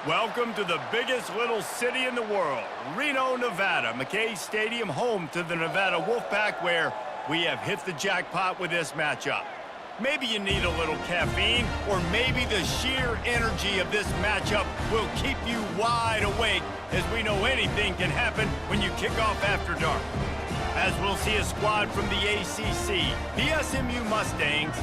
Welcome to the biggest little city in the world, Reno, Nevada. McKay Stadium, home to the Nevada Wolfpack, where we have hit the jackpot with this matchup. Maybe you need a little caffeine, or maybe the sheer energy of this matchup will keep you wide awake, as we know anything can happen when you kick off after dark. As we'll see a squad from the ACC, the SMU Mustangs,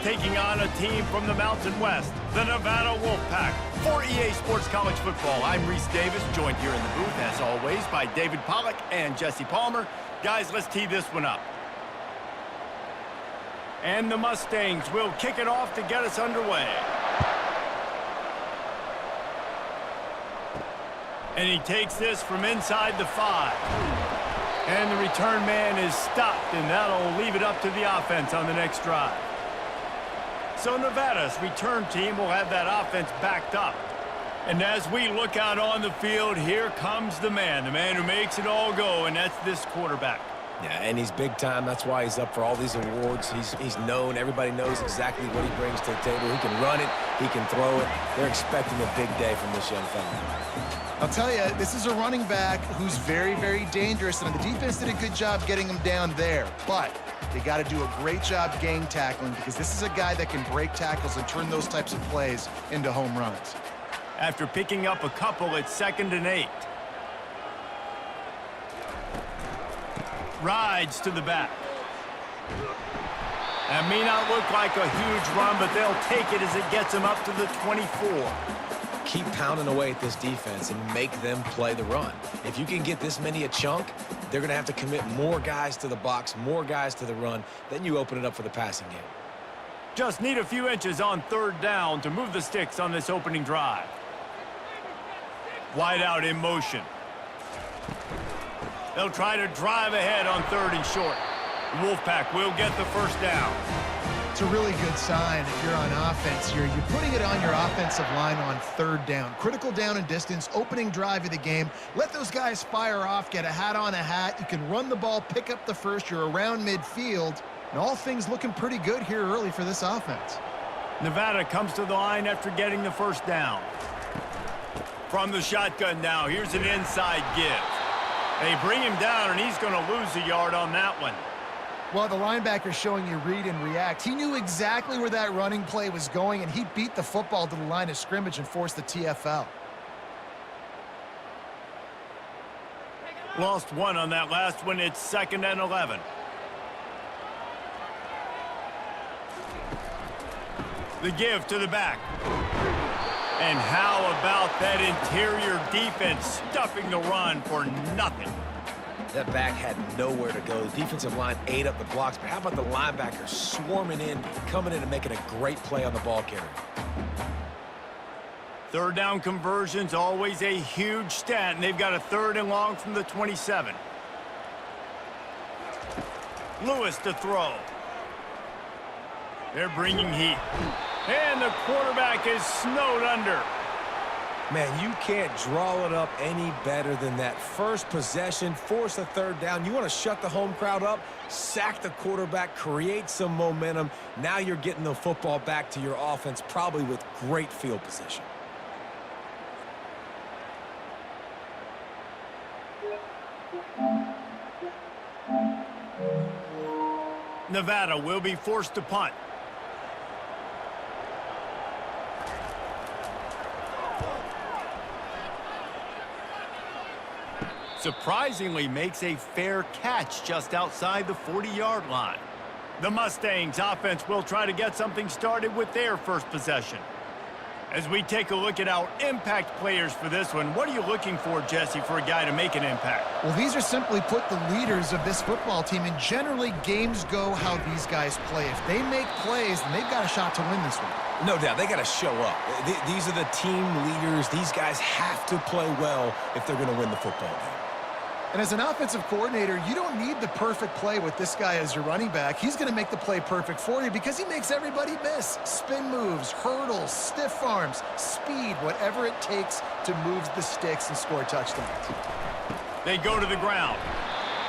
taking on a team from the Mountain West, the Nevada Wolfpack. For EA Sports College Football, I'm Reese Davis, joined here in the booth, as always, by David Pollack and Jesse Palmer. Guys, let's tee this one up. And the Mustangs will kick it off to get us underway. And he takes this from inside the 5. And the return man is stopped, and that'll leave it up to the offense on the next drive. So Nevada's return team will have that offense backed up. And as we look out on the field, here comes the man who makes it all go, and that's this quarterback. Yeah, and he's big time. That's why he's up for all these awards. He's known. Everybody knows exactly what he brings to the table. He can run it. He can throw it. They're expecting a big day from this young fella. I'll tell you, this is a running back who's very, very dangerous, and the defense did a good job getting him down there. But they got to do a great job gang tackling, because this is a guy that can break tackles and turn those types of plays into home runs. After picking up a couple, it's 2nd and 8. Rides to the back. That may not look like a huge run, but they'll take it as it gets them up to the 24. Keep pounding away at this defense and make them play the run. If you can get this many a chunk, they're going to have to commit more guys to the box, more guys to the run. Then you open it up for the passing game. Just need a few inches on 3rd down to move the sticks on this opening drive. Wide out in motion. They'll try to drive ahead on 3rd and short. The Wolfpack will get the first down. It's a really good sign if you're on offense here. You're putting it on your offensive line on 3rd down. Critical down and distance, opening drive of the game. Let those guys fire off, get a hat on a hat. You can run the ball, pick up the first. You're around midfield. And all things looking pretty good here early for this offense. Nevada comes to the line after getting the first down. From the shotgun now, here's an inside give. They bring him down, and he's going to lose a yard on that one. Well, the linebacker's showing you read and react. He knew exactly where that running play was going, and he beat the football to the line of scrimmage and forced the TFL. Lost one on that last one. It's 2nd and 11. The give to the back. And how about that interior defense stuffing the run for nothing? That back had nowhere to go. The defensive line ate up the blocks, but how about the linebackers swarming in, coming in and making a great play on the ball carrier? 3rd down conversion's always a huge stat, and they've got a 3rd and long from the 27. Lewis to throw. They're bringing heat. And the quarterback is snowed under. Man, you can't draw it up any better than that. First possession, force a 3rd down. You want to shut the home crowd up, sack the quarterback, create some momentum. Now you're getting the football back to your offense, probably with great field position. Nevada will be forced to punt. Surprisingly makes a fair catch just outside the 40-yard line. The Mustangs offense will try to get something started with their first possession. As we take a look at our impact players for this one, what are you looking for, Jesse, for a guy to make an impact? Well, these are simply put the leaders of this football team, and generally games go how these guys play. If they make plays, then they've got a shot to win this one. No doubt, they got to show up. These are the team leaders. These guys have to play well if they're going to win the football game. And as an offensive coordinator, you don't need the perfect play with this guy as your running back. He's going to make the play perfect for you because he makes everybody miss. Spin moves, hurdles, stiff arms, speed, whatever it takes to move the sticks and score touchdowns. They go to the ground.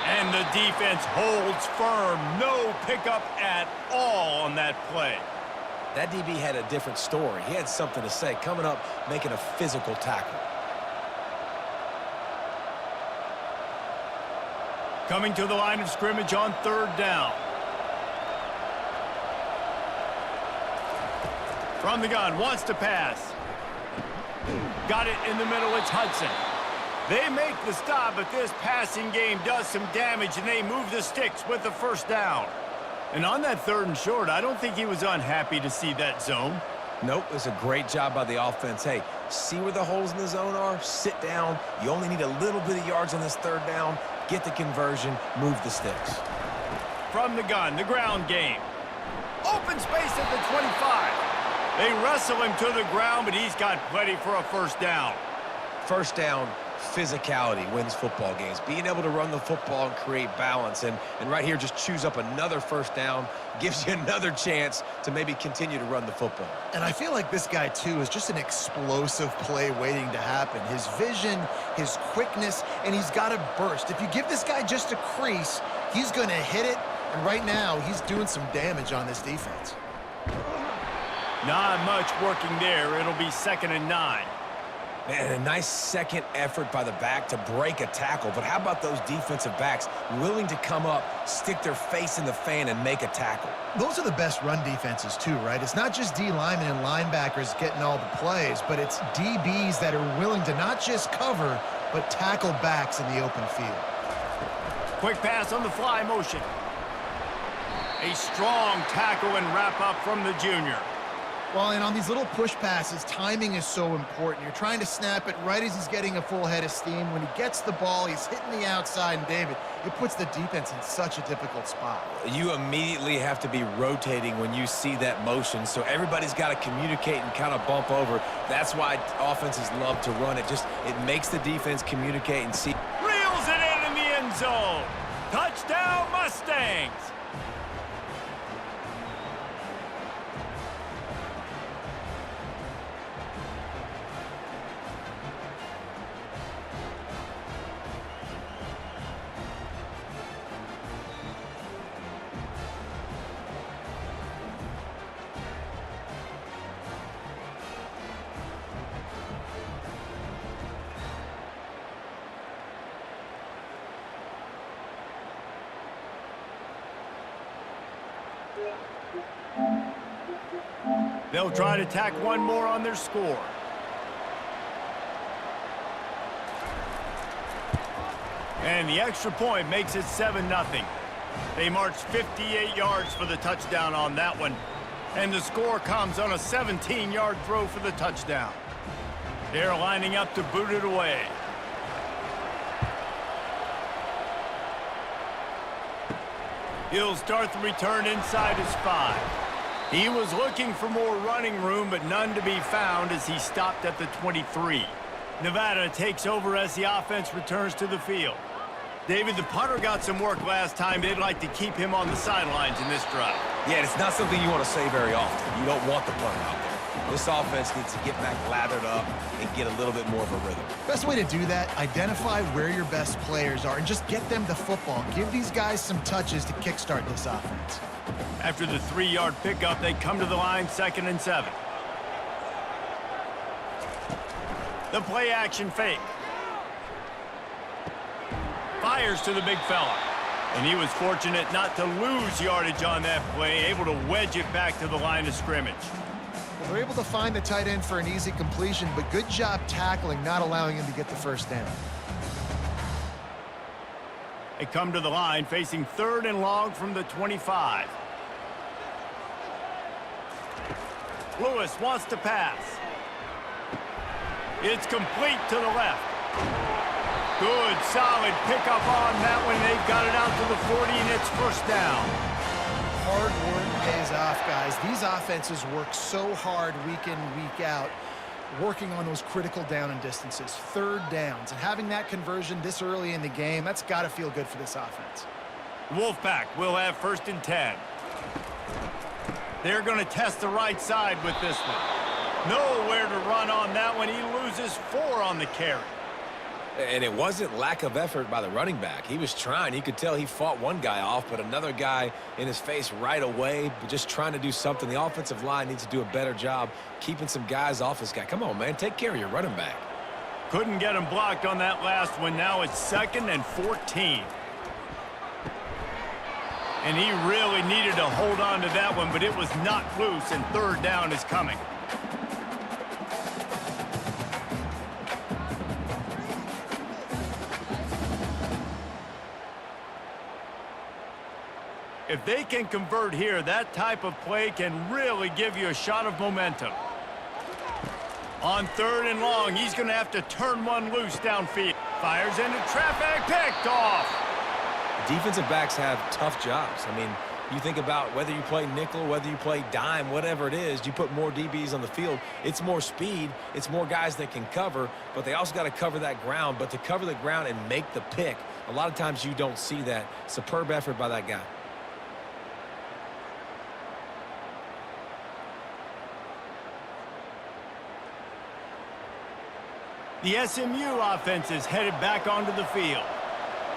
And the defense holds firm. No pickup at all on that play. That DB had a different story. He had something to say, coming up, making a physical tackle. Coming to the line of scrimmage on 3rd down. From the gun, wants to pass. Got it in the middle, it's Hudson. They make the stop, but this passing game does some damage, and they move the sticks with the 1st down. And on that 3rd and short, I don't think he was unhappy to see that zone. Nope, it was a great job by the offense. Hey, see where the holes in the zone are? Sit down. You only need a little bit of yards on this 3rd down. Get the conversion, move the sticks. From the gun, the ground game. Open space at the 25. They wrestle him to the ground, but he's got plenty for a 1st down. 1st down, physicality wins football games. Being able to run the football and create balance. And right here, just choose up another 1st down, gives you another chance to maybe continue to run the football. And I feel like this guy, too, is just an explosive play waiting to happen. His vision, his quickness, and he's got a burst. If you give this guy just a crease, he's going to hit it. And right now, he's doing some damage on this defense. Not much working there. It'll be 2nd and 9. Man, a nice second effort by the back to break a tackle. But how about those defensive backs willing to come up, stick their face in the fan, and make a tackle? Those are the best run defenses, too, right? It's not just D linemen and linebackers getting all the plays, but it's DBs that are willing to not just cover, but tackle backs in the open field. Quick pass on the fly motion. A strong tackle and wrap up from the junior. Well, and on these little push passes, timing is so important. You're trying to snap it right as he's getting a full head of steam. When he gets the ball, he's hitting the outside, and David, it puts the defense in such a difficult spot. You immediately have to be rotating when you see that motion, so everybody's got to communicate and kind of bump over. That's why offenses love to run it. It makes the defense communicate and see. Reels it in the end zone. Touchdown, Mustangs. They'll try to tack one more on their score. And the extra point makes it 7-0. They marched 58 yards for the touchdown on that one. And the score comes on a 17-yard throw for the touchdown. They're lining up to boot it away. He'll start the return inside his 5. He was looking for more running room, but none to be found as he stopped at the 23. Nevada takes over as the offense returns to the field. David, the punter got some work last time. They'd like to keep him on the sidelines in this drive. Yeah, it's not something you want to say very often. You don't want the punter out there. This offense needs to get back lathered up and get a little bit more of a rhythm. Best way to do that, identify where your best players are and just get them the football. Give these guys some touches to kickstart this offense. After the 3-yard pickup, they come to the line, 2nd and 7. The play action fake. Fires to the big fella. And he was fortunate not to lose yardage on that play, able to wedge it back to the line of scrimmage. Well, they're able to find the tight end for an easy completion, but good job tackling, not allowing him to get the 1st down. They come to the line, facing 3rd and long from the 25. Lewis wants to pass. It's complete to the left. Good, solid pickup on that one. They've got it out to the 40, and it's 1st down. Hard work pays off, guys. These offenses work so hard week in, week out, working on those critical down and distances, 3rd downs, and having that conversion this early in the game, that's got to feel good for this offense. Wolfpack will have 1st and 10. They're going to test the right side with this one. Nowhere to run on that one. He loses 4 on the carry. And it wasn't lack of effort by the running back. He was trying. You could tell he fought one guy off, but another guy in his face right away, but just trying to do something. The offensive line needs to do a better job keeping some guys off this guy. Come on, man. Take care of your running back. Couldn't get him blocked on that last one. Now it's 2nd and 14. And he really needed to hold on to that one, but it was knocked loose, and 3rd down is coming. If they can convert here, that type of play can really give you a shot of momentum. On 3rd and long, he's going to have to turn one loose downfield. Fires into traffic, picked off. Defensive backs have tough jobs. I mean, you think about whether you play nickel, whether you play dime, whatever it is, you put more DBs on the field. It's more speed. It's more guys that can cover, but they also got to cover that ground. But to cover the ground and make the pick, a lot of times you don't see that. Superb effort by that guy. The SMU offense is headed back onto the field.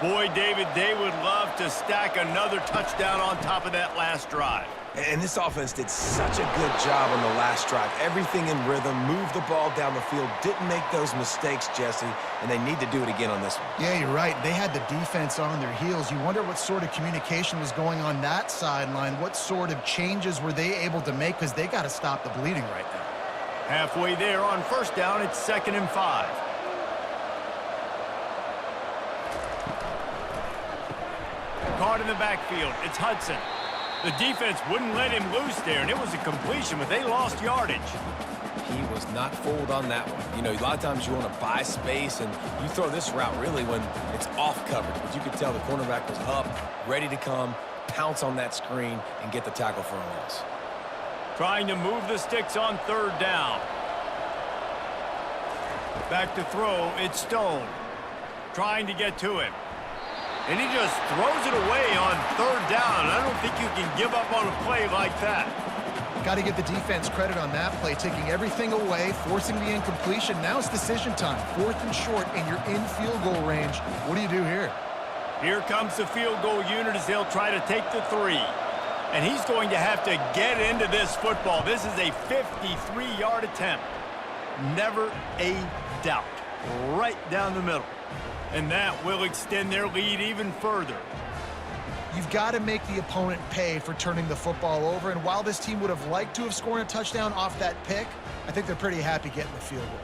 Boy, David, they would love to stack another touchdown on top of that last drive. And this offense did such a good job on the last drive. Everything in rhythm, moved the ball down the field, didn't make those mistakes, Jesse, and they need to do it again on this one. Yeah, you're right. They had the defense on their heels. You wonder what sort of communication was going on that sideline. What sort of changes were they able to make, because they got to stop the bleeding right now. Halfway there on 1st down, it's 2nd and 5. Caught in the backfield, it's Hudson. The defense wouldn't let him loose there, and it was a completion, but they lost yardage. He was not fooled on that one. You know, a lot of times you want to buy space, and you throw this route really when it's off coverage. But you could tell the cornerback was up, ready to come, pounce on that screen, and get the tackle for a loss. Trying to move the sticks on 3rd down. Back to throw, it's Stone. Trying to get to him. And he just throws it away on 3rd down. I don't think you can give up on a play like that. Got to give the defense credit on that play, taking everything away, forcing the incompletion. Now it's decision time. 4th and short, and you're in field goal range. What do you do here? Here comes the field goal unit as they'll try to take the 3. And he's going to have to get into this football. This is a 53-yard attempt. Never a doubt. Right down the middle. And that will extend their lead even further. You've got to make the opponent pay for turning the football over. And while this team would have liked to have scored a touchdown off that pick, I think they're pretty happy getting the field goal.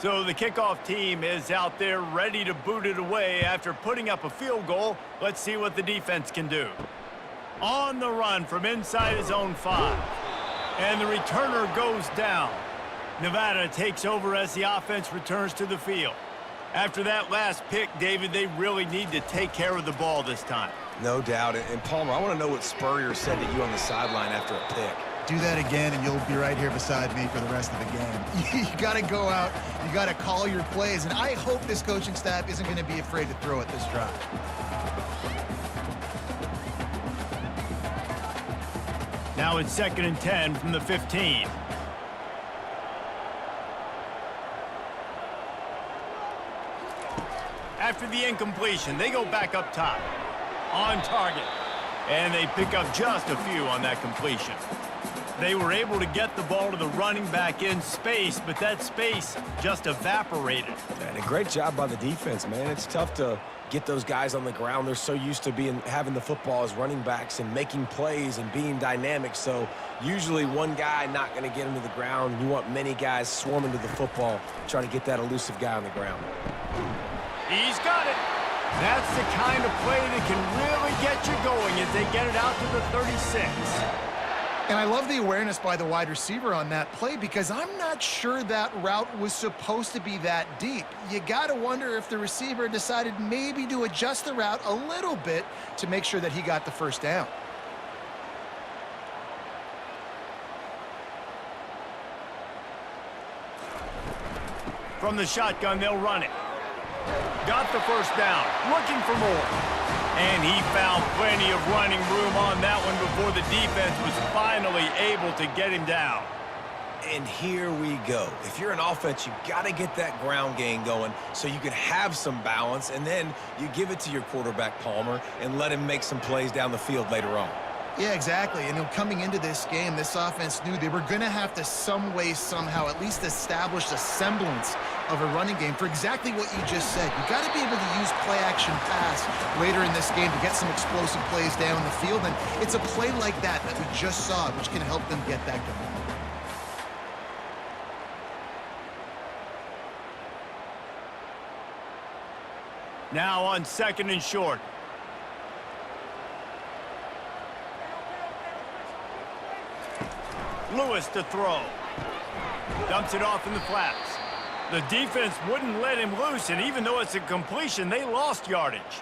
So the kickoff team is out there ready to boot it away after putting up a field goal. Let's see what the defense can do. On the run from inside his own 5. And the returner goes down. Nevada takes over as the offense returns to the field. After that last pick, David, they really need to take care of the ball this time. No doubt. And Palmer, I want to know what Spurrier said to you on the sideline after a pick. Do that again, and you'll be right here beside me for the rest of the game. You got to go out. You got to call your plays, and I hope this coaching staff isn't going to be afraid to throw it this drive. Now it's 2nd and 10 from the 15. After the incompletion, they go back up top. On target. And they pick up just a few on that completion. They were able to get the ball to the running back in space, but that space just evaporated. And a great job by the defense, man. It's tough to get those guys on the ground. They're so used to having the football as running backs and making plays and being dynamic. So usually one guy not going to get into the ground. You want many guys swarming to the football, trying to get that elusive guy on the ground. He's got it. That's the kind of play that can really get you going as they get it out to the 36. And I love the awareness by the wide receiver on that play, because I'm not sure that route was supposed to be that deep. You got to wonder if the receiver decided maybe to adjust the route a little bit to make sure that he got the first down. From the shotgun, they'll run it. Got the first down, looking for more. And he found plenty of running room on that one before the defense was finally able to get him down. And here we go. If you're an offense, you got to get that ground game going so you can have some balance, and then you give it to your quarterback, Palmer, and let him make some plays down the field later on. Yeah, exactly. And coming into this game, this offense knew they were going to have to some way, somehow, at least establish a semblance of a running game for exactly what you just said. You got to be able to use play-action pass later in this game to get some explosive plays down the field, and it's a play like that that we just saw, which can help them get that going. Now on 2nd and short. Lewis to throw. Dumps it off in the flats. The defense wouldn't let him loose, and even though it's a completion, they lost yardage.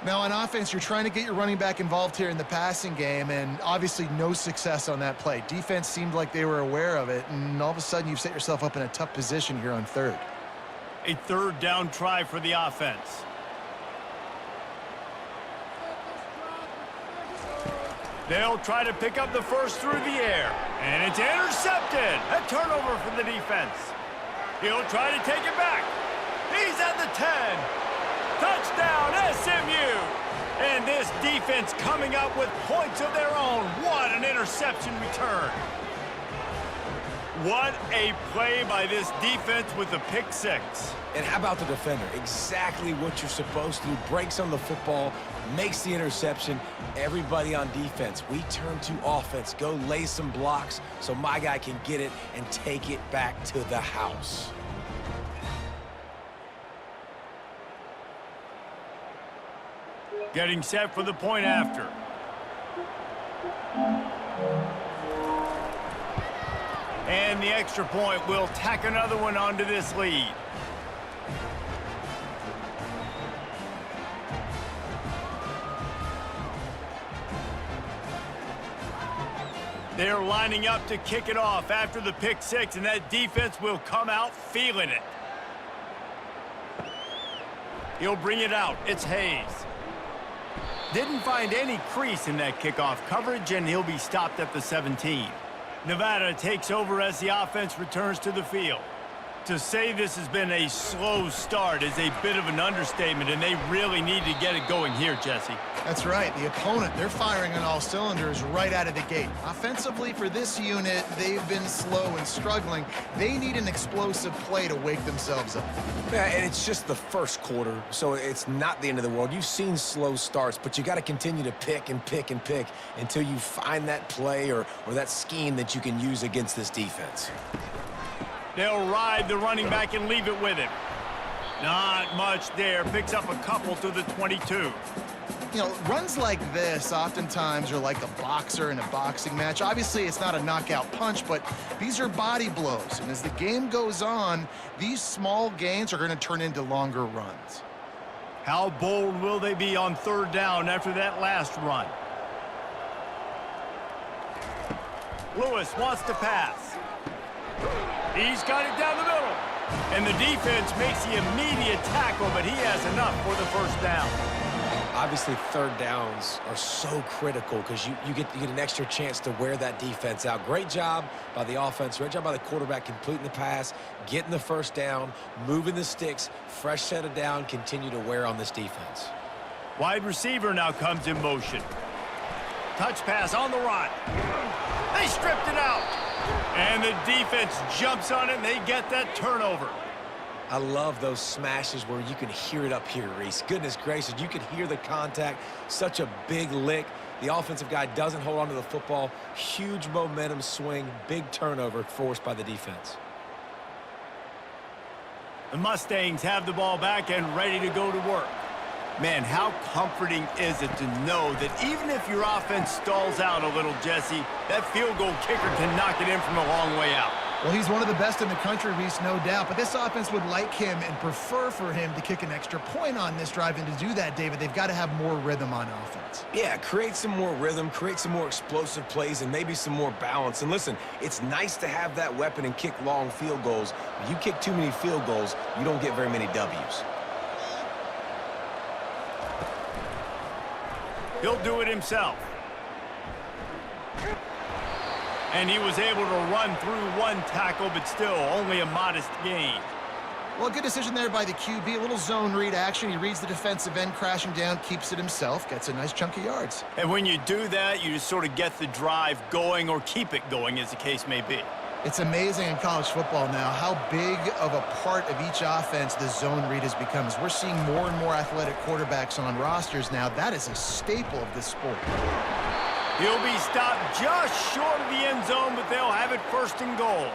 Now, on offense, you're trying to get your running back involved here in the passing game, and obviously no success on that play. Defense seemed like they were aware of it, and all of a sudden you've set yourself up in a tough position here on 3rd. A 3rd down try for the offense. They'll try to pick up the first through the air, and it's intercepted. A turnover for the defense. He'll try to take it back. He's at the 10. Touchdown, SMU. And this defense coming up with points of their own. What an interception return. What a play by this defense with the pick 6. And how about the defender? Exactly what you're supposed to do. Breaks on the football, makes the interception. Everybody on defense, we turn to offense. Go lay some blocks so my guy can get it and take it back to the house. Getting set for the point after. And the extra point will tack another one onto this lead. They're lining up to kick it off after the pick 6, and that defense will come out feeling it. He'll bring it out. It's Hayes. Didn't find any crease in that kickoff coverage, and he'll be stopped at the 17. Nevada takes over as the offense returns to the field. To say this has been a slow start is a bit of an understatement, and they really need to get it going here, Jesse. That's right. The opponent, they're firing on all cylinders right out of the gate. Offensively for this unit, they've been slow and struggling. They need an explosive play to wake themselves up. Yeah, and it's just the first quarter, so it's not the end of the world. You've seen slow starts, but you got to continue to pick and pick and pick until you find that play or that scheme that you can use against this defense. They'll ride the running back and leave it with him. Not much there. Picks up a couple to the 22. You know, runs like this oftentimes are like a boxer in a boxing match. Obviously, it's not a knockout punch, but these are body blows. And as the game goes on, these small gains are going to turn into longer runs. How bold will they be on 3rd down after that last run? Lewis wants to pass. He's got it down the middle. And the defense makes the immediate tackle, but he has enough for the first down. Obviously, 3rd downs are so critical because you get an extra chance to wear that defense out. Great job by the offense. Great job by the quarterback completing the pass, getting the first down, moving the sticks, fresh set of down, continue to wear on this defense. Wide receiver now comes in motion. Touch pass on the run. They stripped it out. And the defense jumps on it, and they get that turnover. I love those smashes where you can hear it up here, Reese. Goodness gracious, you can hear the contact. Such a big lick. The offensive guy doesn't hold on to the football. Huge momentum swing, big turnover forced by the defense. The Mustangs have the ball back and ready to go to work. Man, how comforting is it to know that even if your offense stalls out a little, Jesse, that field goal kicker can knock it in from a long way out. Well, he's one of the best in the country, Reese, no doubt. But this offense would like him and prefer for him to kick an extra point on this drive. And to do that, David, they've got to have more rhythm on offense. Yeah, create some more rhythm, create some more explosive plays, and maybe some more balance. And listen, it's nice to have that weapon and kick long field goals. When you kick too many field goals, you don't get very many W's. He'll do it himself. And he was able to run through one tackle, but still only a modest gain. Well, good decision there by the QB. A little zone read action. He reads the defensive end crashing down, keeps it himself, gets a nice chunk of yards. And when you do that, you just sort of get the drive going or keep it going, as the case may be. It's amazing in college football now how big of a part of each offense the zone read has become. As we're seeing more and more athletic quarterbacks on rosters now, that is a staple of this sport. He'll be stopped just short of the end zone, but they'll have it first and goal.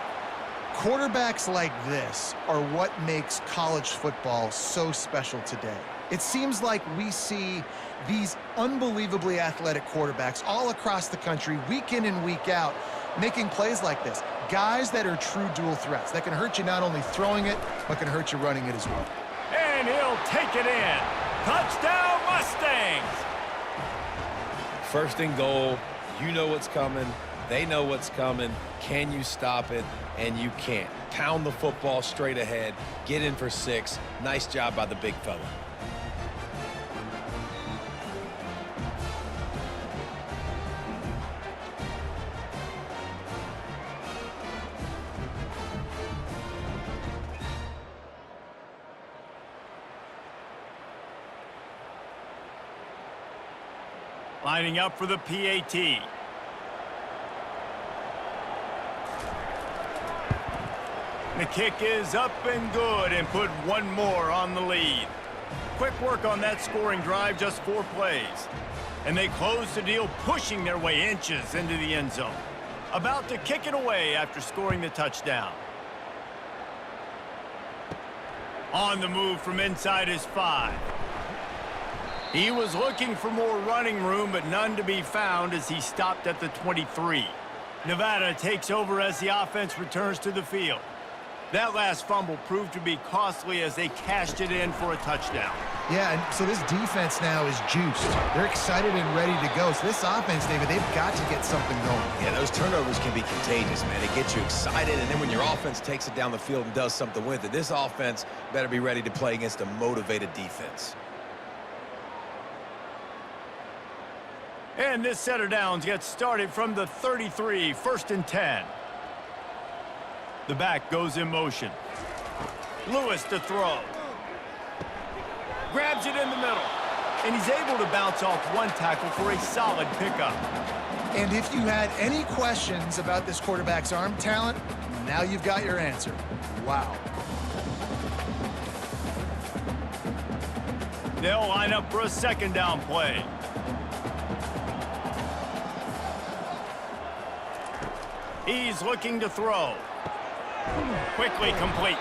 Quarterbacks like this are what makes college football so special today. It seems like we see these unbelievably athletic quarterbacks all across the country, week in and week out, making plays like this. Guys that are true dual threats, that can hurt you not only throwing it, but can hurt you running it as well. And he'll take it in. Touchdown, Mustangs! First and goal, you know what's coming, they know what's coming. Can you stop it? And you can't. Pound the football straight ahead, get in for 6. Nice job by the big fella. Lining up for the PAT. The kick is up and good and put one more on the lead. Quick work on that scoring drive, just 4 plays. And they close the deal, pushing their way inches into the end zone. About to kick it away after scoring the touchdown. On the move from inside his 5. He was looking for more running room, but none to be found as he stopped at the 23. Nevada takes over as the offense returns to the field. That last fumble proved to be costly as they cashed it in for a touchdown. Yeah, and so this defense now is juiced. They're excited and ready to go. So this offense, David, they've got to get something going. Yeah, those turnovers can be contagious, man. It gets you excited, and then when your offense takes it down the field and does something with it, this offense better be ready to play against a motivated defense. And this set of downs gets started from the 33, 1st and 10. The back goes in motion. Lewis to throw. Grabs it in the middle. And he's able to bounce off one tackle for a solid pickup. And if you had any questions about this quarterback's arm talent, now you've got your answer. Wow. They'll line up for a 2nd down play. He's looking to throw. Quickly complete.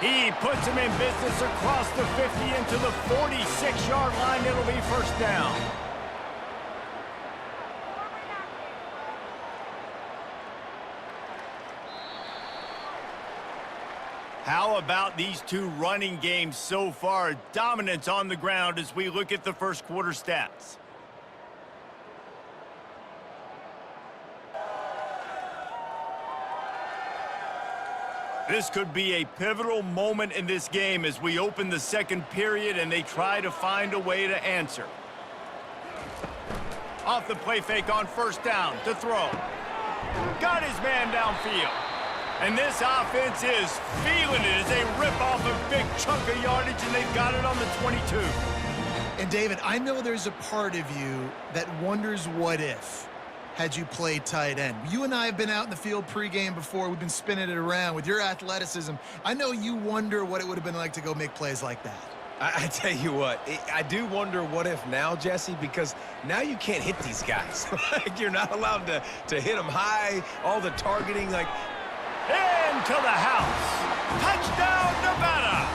He puts him in business across the 50 into the 46-yard line. It'll be 1st down. How about these two running games so far? Dominance on the ground as we look at the first quarter stats. This could be a pivotal moment in this game as we open the 2nd period and they try to find a way to answer. Off the play fake on 1st down to throw. Got his man downfield. And this offense is feeling it as they rip off a big chunk of yardage, and they've got it on the 22. And David, I know there's a part of you that wonders what if had you played tight end. You and I have been out in the field pregame before. We've been spinning it around with your athleticism. I know you wonder what it would have been like to go make plays like that. I tell you what, I do wonder what if now, Jesse, because now you can't hit these guys. Like, you're not allowed to hit them high, all the targeting, like... Into the house. Touchdown, Nevada.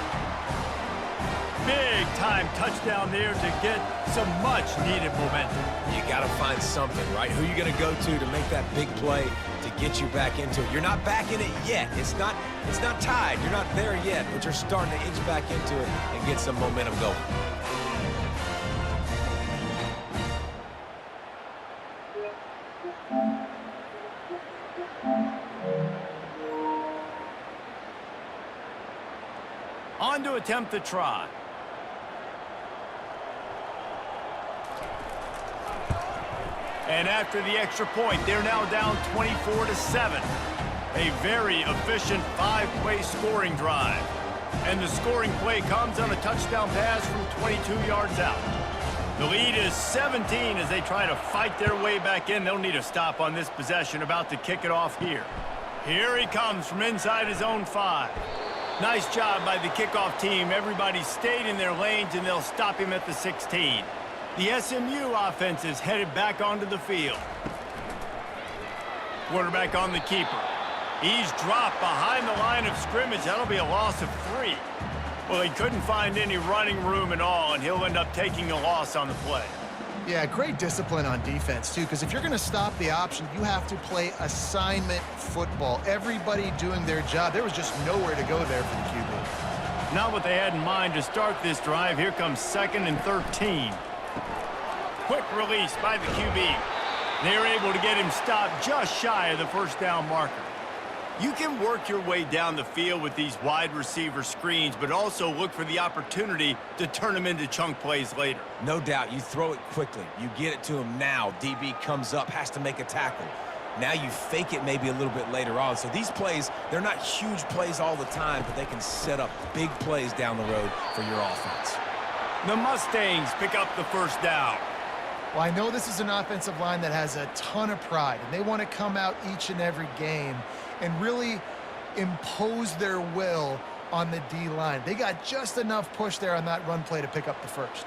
big-time touchdown there to get some much-needed momentum. You got to find something, right? Who are you going to go to make that big play to get you back into it? You're not back in it yet. It's not tied. You're not there yet, but you're starting to inch back into it and get some momentum going. On to attempt the try. And after the extra point, they're now down 24-7. A very efficient 5-play scoring drive. And the scoring play comes on a touchdown pass from 22 yards out. The lead is 17 as they try to fight their way back in. They'll need a stop on this possession, about to kick it off here. Here he comes from inside his own 5. Nice job by the kickoff team. Everybody stayed in their lanes, and they'll stop him at the 16. The SMU offense is headed back onto the field. Quarterback on the keeper. He's dropped behind the line of scrimmage. That'll be a loss of 3. Well, he couldn't find any running room at all, and he'll end up taking a loss on the play. Yeah, great discipline on defense, too, because if you're going to stop the option, you have to play assignment football. Everybody doing their job. There was just nowhere to go there for the QB. Not what they had in mind to start this drive. Here comes 2nd and 13. Quick release by the QB. They're able to get him stopped just shy of the first down marker. You can work your way down the field with these wide receiver screens, but also look for the opportunity to turn them into chunk plays later. No doubt, you throw it quickly. You get it to him now. DB comes up, has to make a tackle. Now you fake it maybe a little bit later on. So these plays, they're not huge plays all the time, but they can set up big plays down the road for your offense. The Mustangs pick up the first down. Well, I know this is an offensive line that has a ton of pride, and they want to come out each and every game and really impose their will on the D-line. They got just enough push there on that run play to pick up the first.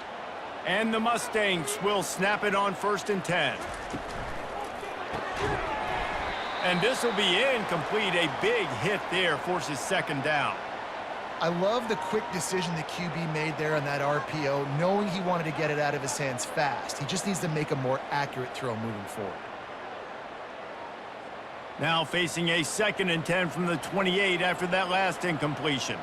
And the Mustangs will snap it on 1st and 10. And this will be incomplete. A big hit there forces 2nd down. I love the quick decision the QB made there on that RPO, knowing he wanted to get it out of his hands fast. He just needs to make a more accurate throw moving forward. Now facing a 2nd and 10 from the 28 after that last incompletion.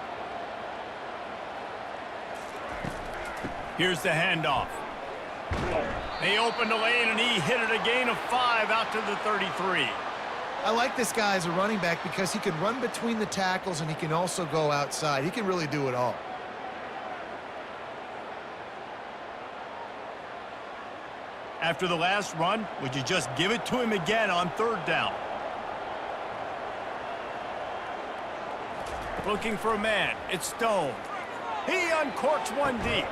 Here's the handoff. They opened the lane, and he hit it a gain of 5 out to the 33. I like this guy as a running back because he can run between the tackles and he can also go outside. He can really do it all. After the last run, would you just give it to him again on 3rd down? Looking for a man. It's Stone. He uncorks one deep.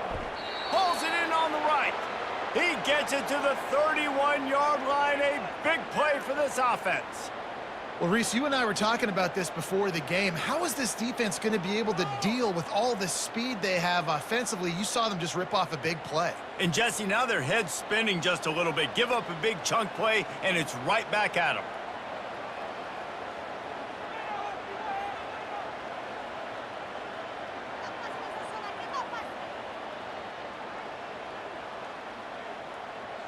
Pulls it in on the right. He gets it to the 31-yard line. A big play for this offense. Well, Reese, you and I were talking about this before the game. How is this defense going to be able to deal with all the speed they have offensively? You saw them just rip off a big play. And, Jesse, now their head's spinning just a little bit. Give up a big chunk play, and it's right back at them.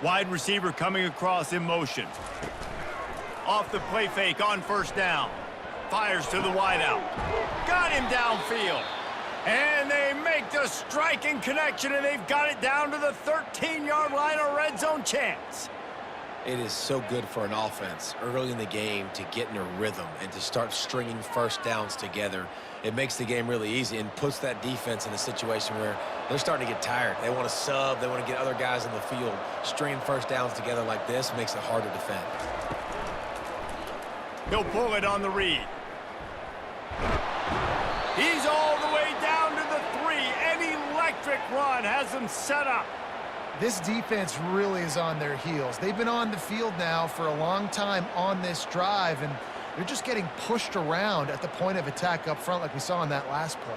Wide receiver coming across in motion. Off the play fake on 1st down. Fires to the wideout. Got him downfield. And they make the striking connection, and they've got it down to the 13-yard line, a red zone chance. It is so good for an offense early in the game to get in a rhythm and to start stringing first downs together. It makes the game really easy and puts that defense in a situation where they're starting to get tired. They want to sub. They want to get other guys in the field. Stringing first downs together like this makes it hard to defend. He'll pull it on the read. He's all the way down to the 3. An electric run has them set up. This defense really is on their heels. They've been on the field now for a long time on this drive, and they're just getting pushed around at the point of attack up front like we saw in that last play.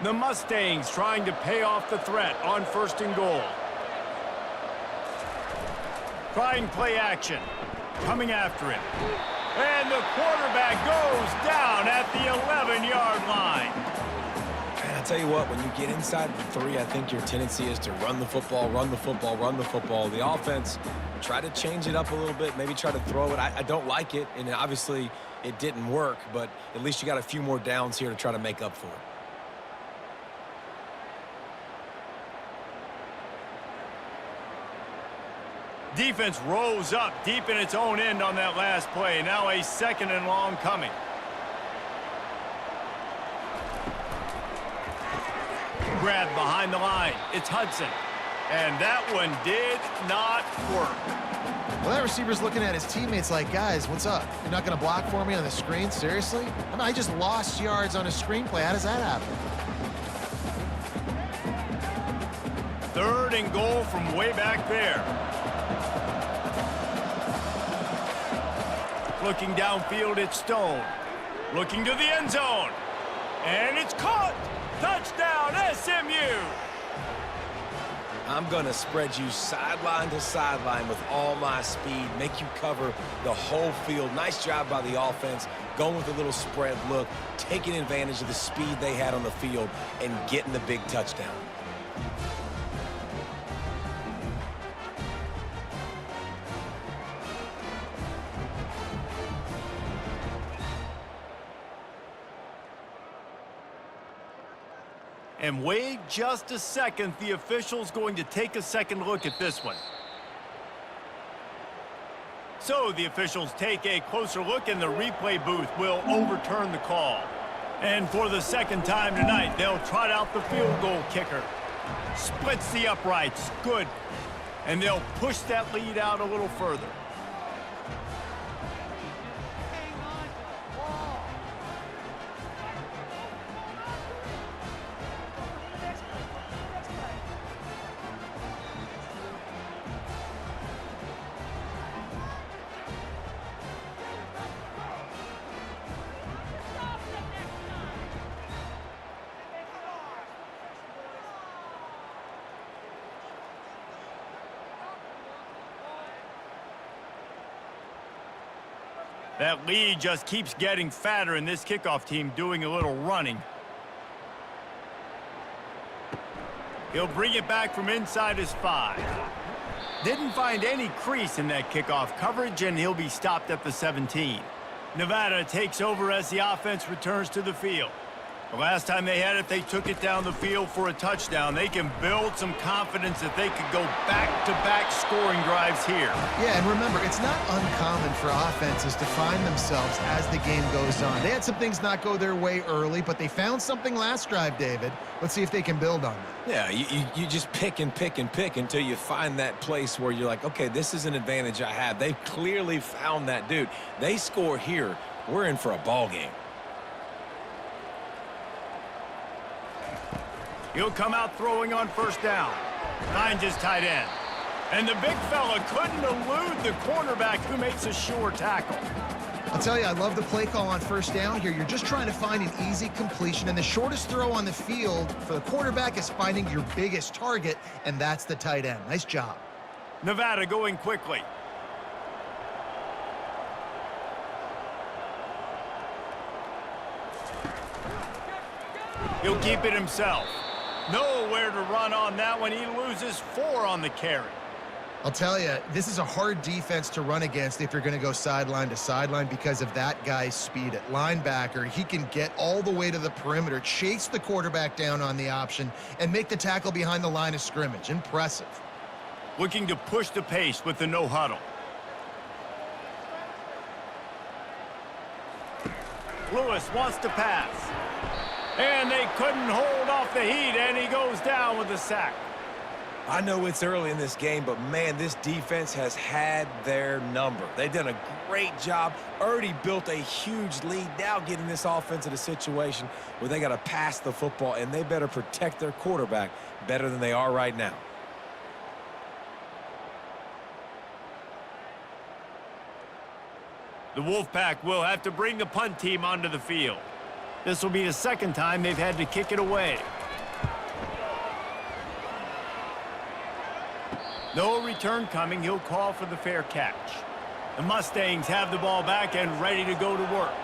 The Mustangs trying to pay off the threat on 1st and goal. Trying play action. Coming after him. And the quarterback goes down at the 11-yard line. And I tell you what, when you get inside the 3, I think your tendency is to run the football, run the football, run the football. The offense, try to change it up a little bit, maybe try to throw it. I don't like it, and obviously it didn't work, but at least you got a few more downs here to try to make up for it. Defense rose up deep in its own end on that last play. Now a 2nd and long coming. Grab behind the line. It's Hudson. And that one did not work. Well, that receiver's looking at his teammates like, guys, what's up? You're not going to block for me on the screen? Seriously? I mean, I just lost yards on a screenplay. How does that happen? 3rd and goal from way back there. Looking downfield, it's Stone. Looking to the end zone. And it's caught. Touchdown, SMU. I'm going to spread you sideline to sideline with all my speed, make you cover the whole field. Nice job by the offense, going with a little spread look, taking advantage of the speed they had on the field and getting the big touchdown. And wait just a second. The official's going to take a second look at this one. So the officials take a closer look, and the replay booth will overturn the call. And for the 2nd time tonight, they'll trot out the field goal kicker. Splits the uprights. Good. And they'll push that lead out a little further. That lead just keeps getting fatter, and this kickoff team doing a little running. He'll bring it back from inside his 5. Didn't find any crease in that kickoff coverage, and he'll be stopped at the 17. Nevada takes over as the offense returns to the field. The last time they had it, they took it down the field for a touchdown. They can build some confidence that they could go back-to-back scoring drives here. Yeah, and remember, it's not uncommon for offenses to find themselves as the game goes on. They had some things not go their way early, but they found something last drive, David. Let's see if they can build on that. Yeah, you just pick and pick and pick until you find that place where you're like, okay, this is an advantage I have. They've clearly found that, dude. They score here, we're in for a ball game. He'll come out throwing on 1st down. Finds his tight end. And the big fella couldn't elude the cornerback, who makes a sure tackle. I'll tell you, I love the play call on 1st down here. You're just trying to find an easy completion, and the shortest throw on the field for the quarterback is finding your biggest target, and that's the tight end. Nice job. Nevada going quickly. He'll keep it himself. Nowhere to run on that one. He loses 4 on the carry. I'll tell you, this is a hard defense to run against if you're going to go sideline to sideline because of that guy's speed at linebacker. He can get all the way to the perimeter, chase the quarterback down on the option, and make the tackle behind the line of scrimmage. Impressive. Looking to push the pace with the no huddle. Lewis wants to pass. And they couldn't hold off the heat, and he goes down with a sack. I know it's early in this game, but, man, this defense has had their number. They've done a great job, already built a huge lead, now getting this offense in a situation where they got to pass the football, and they better protect their quarterback better than they are right now. The Wolfpack will have to bring the punt team onto the field. This will be the 2nd time they've had to kick it away. No return coming. He'll call for the fair catch. The Mustangs have the ball back and ready to go to work.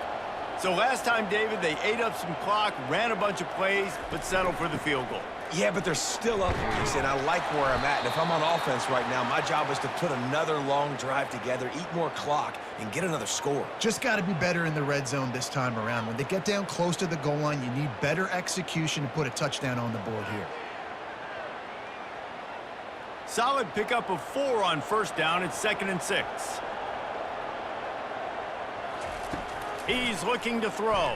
So last time, David, they ate up some clock, ran a bunch of plays, but settled for the field goal. Yeah, but they're still up, Reese, and I like where I'm at. And if I'm on offense right now, my job is to put another long drive together, eat more clock, and get another score. Just got to be better in the red zone this time around. When they get down close to the goal line, you need better execution to put a touchdown on the board here. Solid pickup of 4 on first down. It's 2nd and 6. He's looking to throw.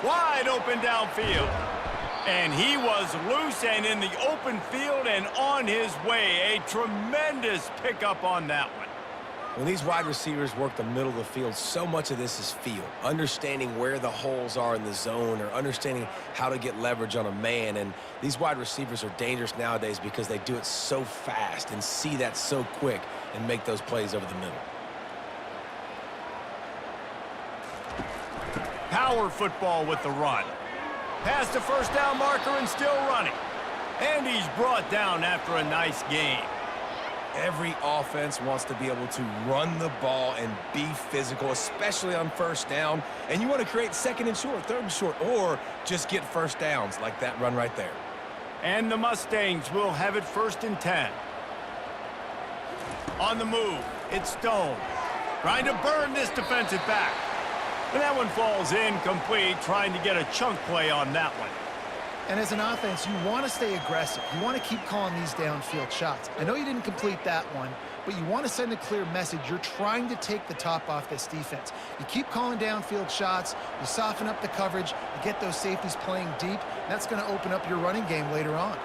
Wide open downfield. And he was loose and in the open field and on his way. A tremendous pickup on that one. When these wide receivers work the middle of the field, so much of this is feel. Understanding where the holes are in the zone or understanding how to get leverage on a man. And these wide receivers are dangerous nowadays because they do it so fast and see that so quick and make those plays over the middle. Power football with the run. Past the first down marker and still running. And he's brought down after a nice gain. Every offense wants to be able to run the ball and be physical, especially on first down. And you want to create 2nd and short, 3rd and short, or just get first downs like that run right there. And the Mustangs will have it 1st and 10. On the move, it's Stone. Trying to burn this defensive back. And that one falls incomplete, trying to get a chunk play on that one. And as an offense, you want to stay aggressive. You want to keep calling these downfield shots. I know you didn't complete that one, but you want to send a clear message. You're trying to take the top off this defense. You keep calling downfield shots, you soften up the coverage, you get those safeties playing deep. That's going to open up your running game later on.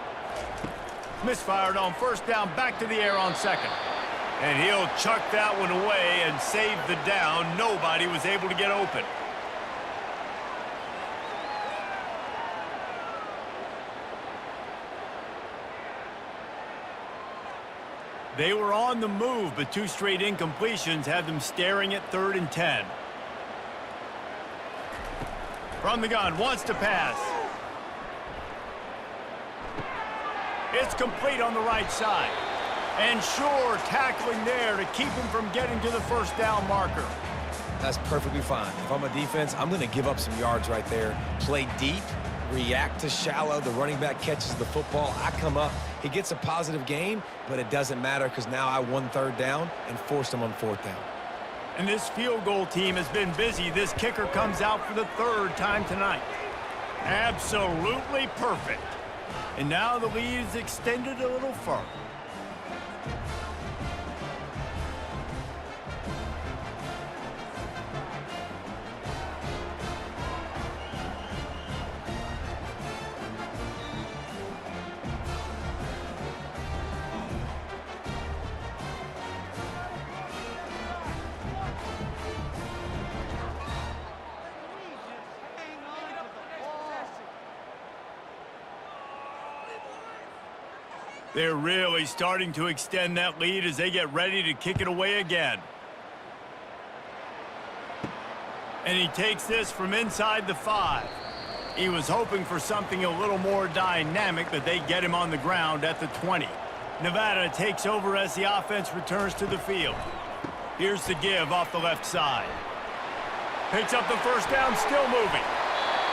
Misfired on first down, back to the air on 2nd. And he'll chuck that one away and save the down. Nobody was able to get open. They were on the move, but 2 straight incompletions had them staring at 3rd and 10. From the gun, wants to pass. It's complete on the right side. And sure, tackling there to keep him from getting to the first down marker. That's perfectly fine. If I'm a defense, I'm going to give up some yards right there. Play deep, react to shallow. The running back catches the football. I come up. He gets a positive gain, but it doesn't matter because now I won 3rd down and forced him on 4th down. And this field goal team has been busy. This kicker comes out for the 3rd time tonight. Absolutely perfect. And now the lead is extended a little further. They're really starting to extend that lead as they get ready to kick it away again. And he takes this from inside the 5. He was hoping for something a little more dynamic, but they get him on the ground at the 20. Nevada takes over as the offense returns to the field. Here's the give off the left side. Picks up the first down, still moving.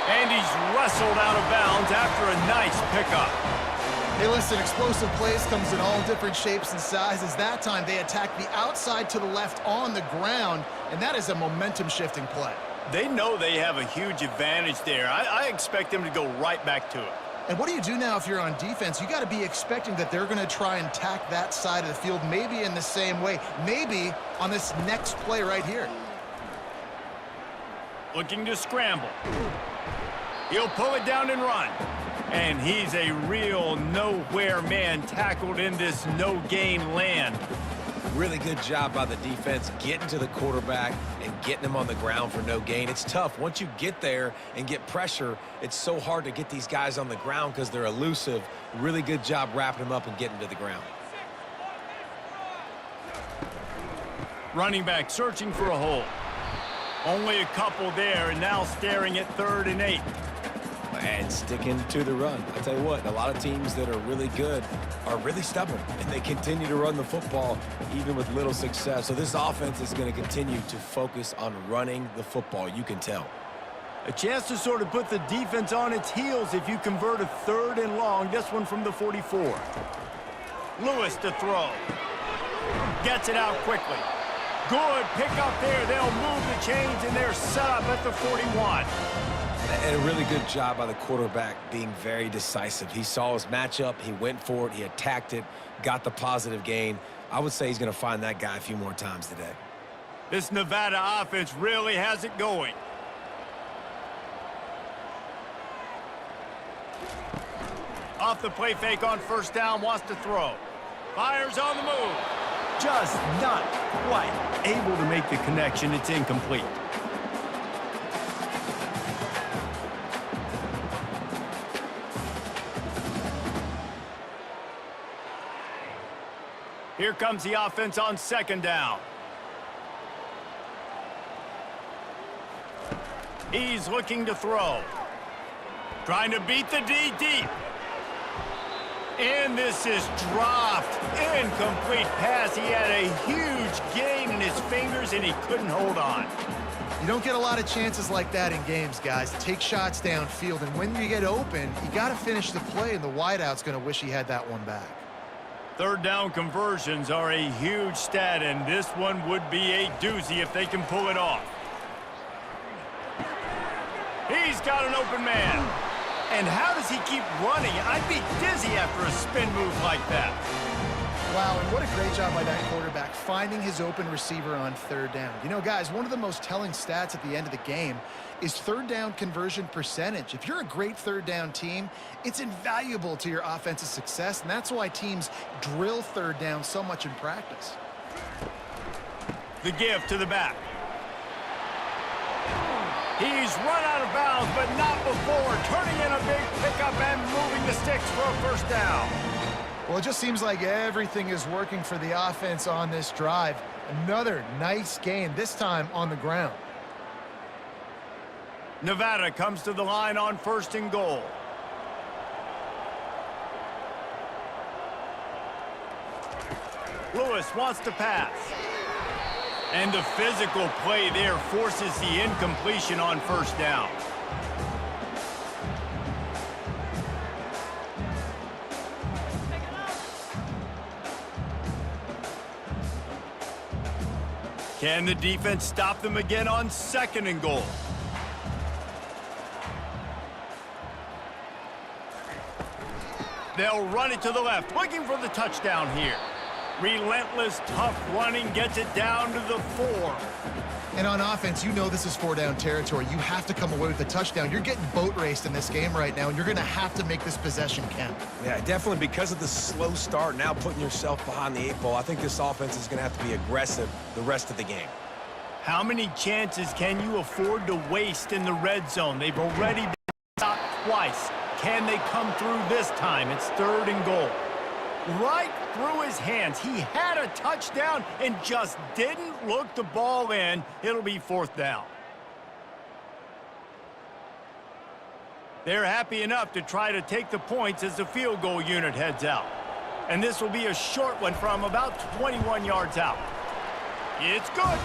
And he's wrestled out of bounds after a nice pickup. Hey, listen, explosive plays comes in all different shapes and sizes. That time, they attack the outside to the left on the ground, and that is a momentum-shifting play. They know they have a huge advantage there. I expect them to go right back to it. And what do you do now if you're on defense? You got to be expecting that they're going to try and attack that side of the field, maybe in the same way, maybe on this next play right here. Looking to scramble. He'll pull it down and run. And he's a real nowhere man tackled in this no-gain land. Really good job by the defense getting to the quarterback and getting him on the ground for no gain. It's tough. Once you get there and get pressure, it's so hard to get these guys on the ground because they're elusive. Really good job wrapping them up and getting to the ground. Running back searching for a hole. Only a couple there and now staring at 3rd and 8. and sticking to the run. I tell you what, a lot of teams that are really good are really stubborn, and they continue to run the football even with little success. So this offense is going to continue to focus on running the football. You can tell. A chance to sort of put the defense on its heels if you convert a 3rd and long. This one from the 44. Lewis to throw. Gets it out quickly. Good pick up there. They'll move the chains, and they're set up at the 41. And a really good job by the quarterback being very decisive. He saw his matchup. He went for it. He attacked it, got the positive gain. I would say he's going to find that guy a few more times today. This Nevada offense really has it going. Off the play fake on 1st down, wants to throw. Fires on the move. Just not quite able to make the connection. It's incomplete. Here comes the offense on 2nd down. He's looking to throw. Trying to beat the D deep. And this is dropped. Incomplete pass. He had a huge gain in his fingers, and he couldn't hold on. You don't get a lot of chances like that in games, guys. Take shots downfield, and when you get open, you got to finish the play, and the wideout's going to wish he had that one back. 3rd down conversions are a huge stat, and this one would be a doozy if they can pull it off. He's got an open man. And how does he keep running? I'd be dizzy after a spin move like that. Wow, and what a great job by that quarterback, finding his open receiver on 3rd down. You know, guys, one of the most telling stats at the end of the game is 3rd down conversion percentage. If you're a great 3rd down team, it's invaluable to your offensive success, and that's why teams drill 3rd down so much in practice. The give to the back. He's run out of bounds, but not before turning in a big pickup and moving the sticks for a 1st down. Well, it just seems like everything is working for the offense on this drive. Another nice gain, this time on the ground. Nevada comes to the line on 1st and goal. Lewis wants to pass. And the physical play there forces the incompletion on 1st down. Can the defense stop them again on 2nd and goal? They'll run it to the left, looking for the touchdown here. Relentless, tough running gets it down to the 4. And on offense, you know this is 4-down territory. You have to come away with a touchdown. You're getting boat raced in this game right now, and you're going to have to make this possession count. Yeah, definitely because of the slow start, now putting yourself behind the 8 ball, I think this offense is going to have to be aggressive the rest of the game. How many chances can you afford to waste in the red zone? They've already been stopped twice. Can they come through this time? It's 3rd and goal. Right through his hands. He had a touchdown and just didn't look the ball in. It'll be 4th down. They're happy enough to try to take the points as the field goal unit heads out. And this will be a short one from about 21 yards out. It's good.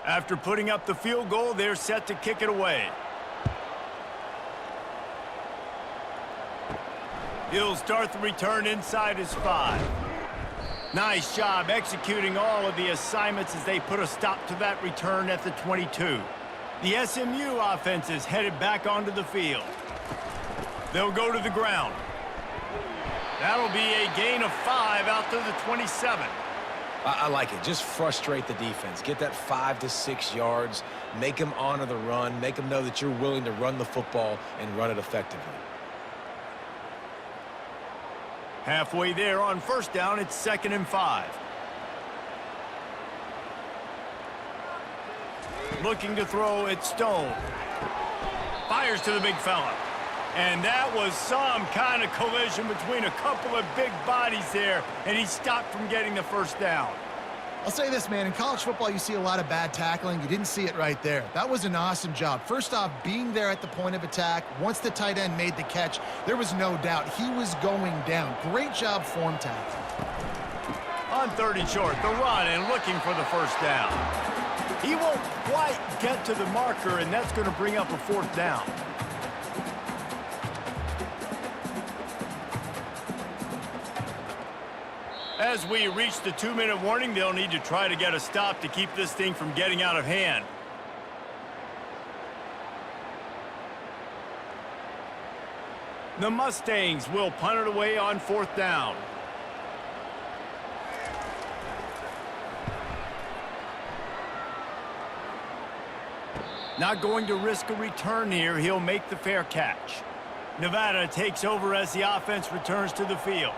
After putting up the field goal, they're set to kick it away. He'll start the return inside his 5. Nice job executing all of the assignments as they put a stop to that return at the 22. The SMU offense is headed back onto the field. They'll go to the ground. That'll be a gain of 5 out to the 27. I like it. Just frustrate the defense. Get that 5 to 6 yards. Make them honor the run. Make them know that you're willing to run the football and run it effectively. Halfway there on first down, it's 2nd and 5. Looking to throw, it's Stone. Fires to the big fella. And that was some kind of collision between a couple of big bodies there, and he stopped from getting the first down. I'll say this, man. In college football, you see a lot of bad tackling. You didn't see it right there. That was an awesome job. First off, being there at the point of attack. Once the tight end made the catch, there was no doubt he was going down. Great job form tackling. On 3rd and short, the run and looking for the first down. He won't quite get to the marker, and that's going to bring up a 4th down. As we reach the 2-minute warning, they'll need to try to get a stop to keep this thing from getting out of hand. The Mustangs will punt it away on 4th down. Not going to risk a return here. He'll make the fair catch. Nevada takes over as the offense returns to the field.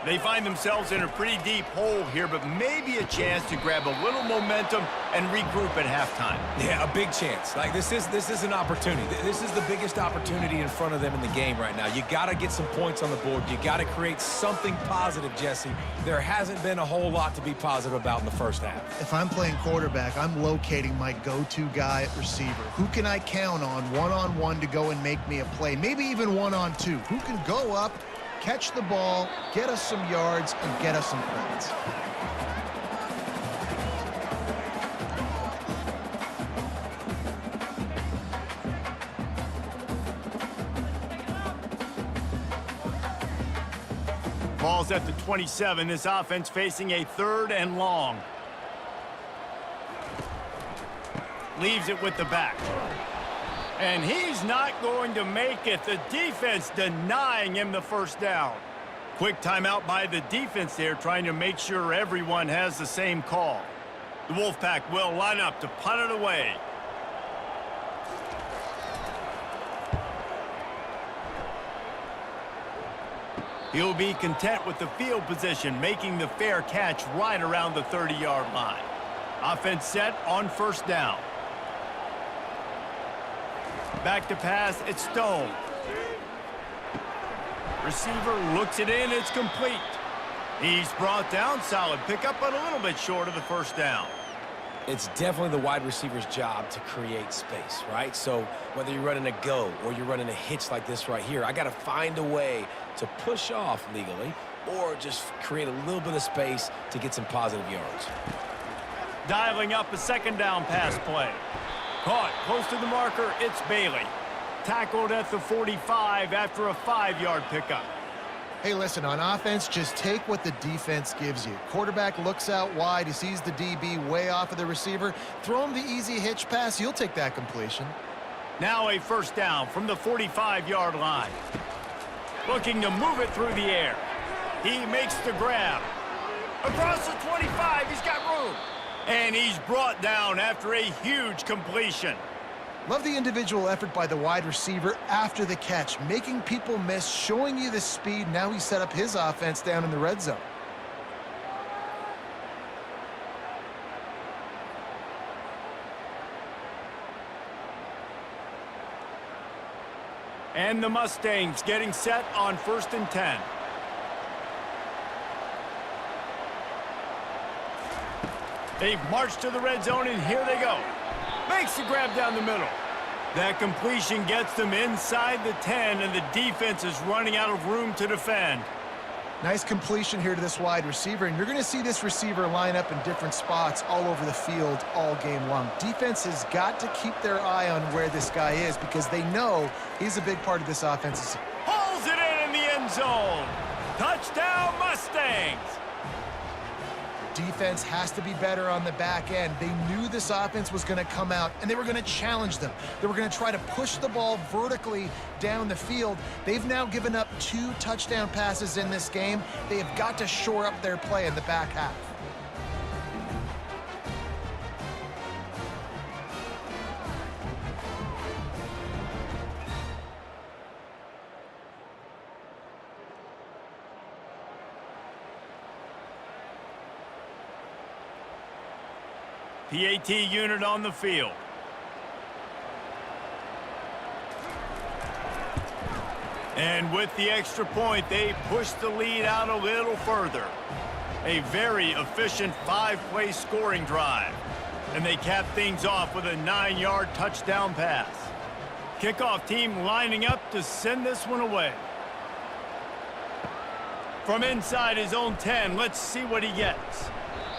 They find themselves in a pretty deep hole here, but maybe a chance to grab a little momentum and regroup at halftime. Yeah, a big chance. Like, this is an opportunity. This is the biggest opportunity in front of them in the game right now. You got to get some points on the board. You got to create something positive, Jesse. There hasn't been a whole lot to be positive about in the first half. If I'm playing quarterback, I'm locating my go-to guy at receiver. Who can I count on one-on-one to go and make me a play? Maybe even one-on-two. Who can go up, catch the ball, get us some yards, and get us some points. Ball's at the 27. This offense facing a 3rd and long. Leaves it with the back. And he's not going to make it. The defense denying him the first down. Quick timeout by the defense there, trying to make sure everyone has the same call. The Wolfpack will line up to punt it away. He'll be content with the field position, making the fair catch right around the 30-yard line. Offense set on first down. Back to pass, it's Stone. Receiver looks it in, it's complete. He's brought down, solid pickup, but a little bit short of the first down. It's definitely the wide receiver's job to create space, right? So whether you're running a go or you're running a hitch like this right here, I got to find a way to push off legally or just create a little bit of space to get some positive yards. Dialing up a 2nd down pass play. Caught close to the marker, it's Bailey. Tackled at the 45 after a 5-yard pickup. Hey, listen, on offense, just take what the defense gives you. Quarterback looks out wide, he sees the DB way off of the receiver. Throw him the easy hitch pass, you'll take that completion. Now a 1st down from the 45-yard line. Looking to move it through the air. He makes the grab. Across the 25, he's got room. And he's brought down after a huge completion. Love the individual effort by the wide receiver after the catch, making people miss, showing you the speed. Now he set up his offense down in the red zone. And the Mustangs getting set on 1st and 10. They've marched to the red zone, and here they go. Makes the grab down the middle. That completion gets them inside the 10, and the defense is running out of room to defend. Nice completion here to this wide receiver, and you're going to see this receiver line up in different spots all over the field all game long. Defense has got to keep their eye on where this guy is because they know he's a big part of this offense. Pulls it in the end zone. Touchdown, Mustangs. Defense has to be better on the back end. They knew this offense was going to come out, and they were going to challenge them. They were going to try to push the ball vertically down the field. They've now given up 2 touchdown passes in this game. They have got to shore up their play in the back half. PAT unit on the field. And with the extra point, they push the lead out a little further. A very efficient 5-play scoring drive. And they cap things off with a 9-yard touchdown pass. Kickoff team lining up to send this one away. From inside his own 10, let's see what he gets.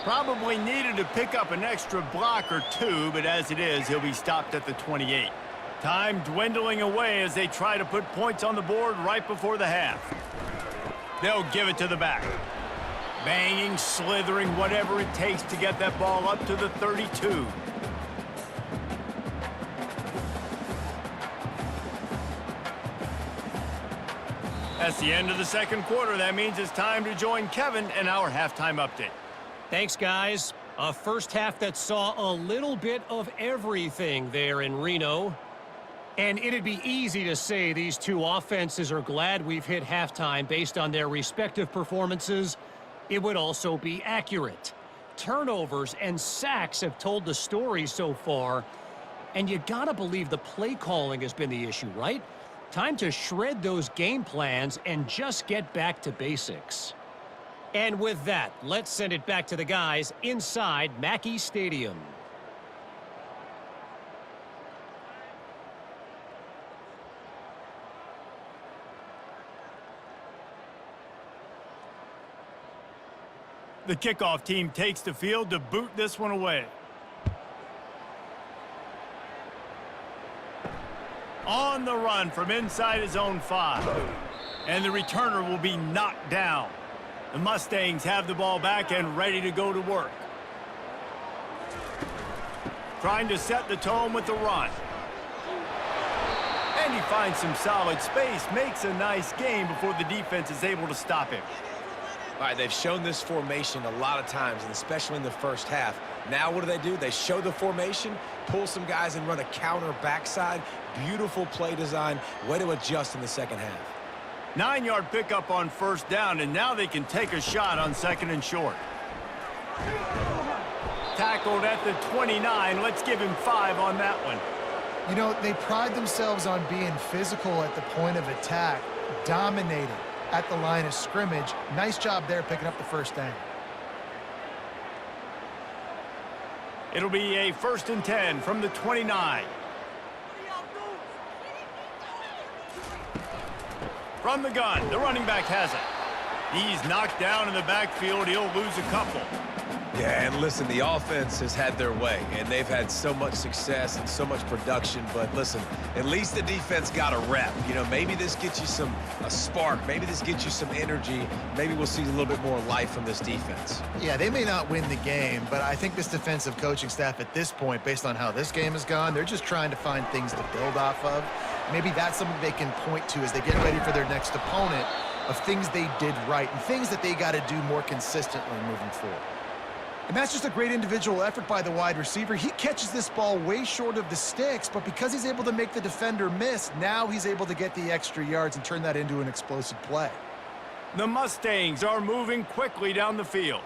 Probably needed to pick up an extra block or two, but as it is, he'll be stopped at the 28. Time dwindling away as they try to put points on the board right before the half. They'll give it to the back. Banging, slithering, whatever it takes to get that ball up to the 32. That's the end of the second quarter. That means it's time to join Kevin in our halftime update. Thanks, guys. A first half that saw a little bit of everything there in Reno. And it'd be easy to say these two offenses are glad we've hit halftime based on their respective performances. It would also be accurate. Turnovers and sacks have told the story so far. And you gotta believe the play calling has been the issue, right? Time to shred those game plans and just get back to basics. And with that, let's send it back to the guys inside Mackey Stadium. The kickoff team takes the field to boot this one away. On the run from inside his own 5. And the returner will be knocked down. The Mustangs have the ball back and ready to go to work. Trying to set the tone with the run. And he finds some solid space, makes a nice gain before the defense is able to stop him. All right, they've shown this formation a lot of times, and especially in the first half. Now what do? They show the formation, pull some guys and run a counter backside. Beautiful play design. Way to adjust in the second half. 9-yard pickup on first down, and now they can take a shot on second and short. Tackled at the 29. Let's give him 5 on that one. You know, they pride themselves on being physical at the point of attack, dominating at the line of scrimmage. Nice job there picking up the first down. It'll be a 1st and 10 from the 29. From the gun, the running back has it. He's knocked down in the backfield. He'll lose a couple. Yeah, and listen, the offense has had their way, and they've had so much success and so much production. But listen, at least the defense got a rep. You know, maybe this gets you a spark. Maybe this gets you some energy. Maybe we'll see a little bit more life from this defense. Yeah, they may not win the game, but I think this defensive coaching staff at this point, based on how this game has gone, they're just trying to find things to build off of. Maybe that's something they can point to as they get ready for their next opponent, of things they did right and things that they got to do more consistently moving forward. And that's just a great individual effort by the wide receiver. He catches this ball way short of the sticks, but because he's able to make the defender miss, now he's able to get the extra yards and turn that into an explosive play. The Mustangs are moving quickly down the field.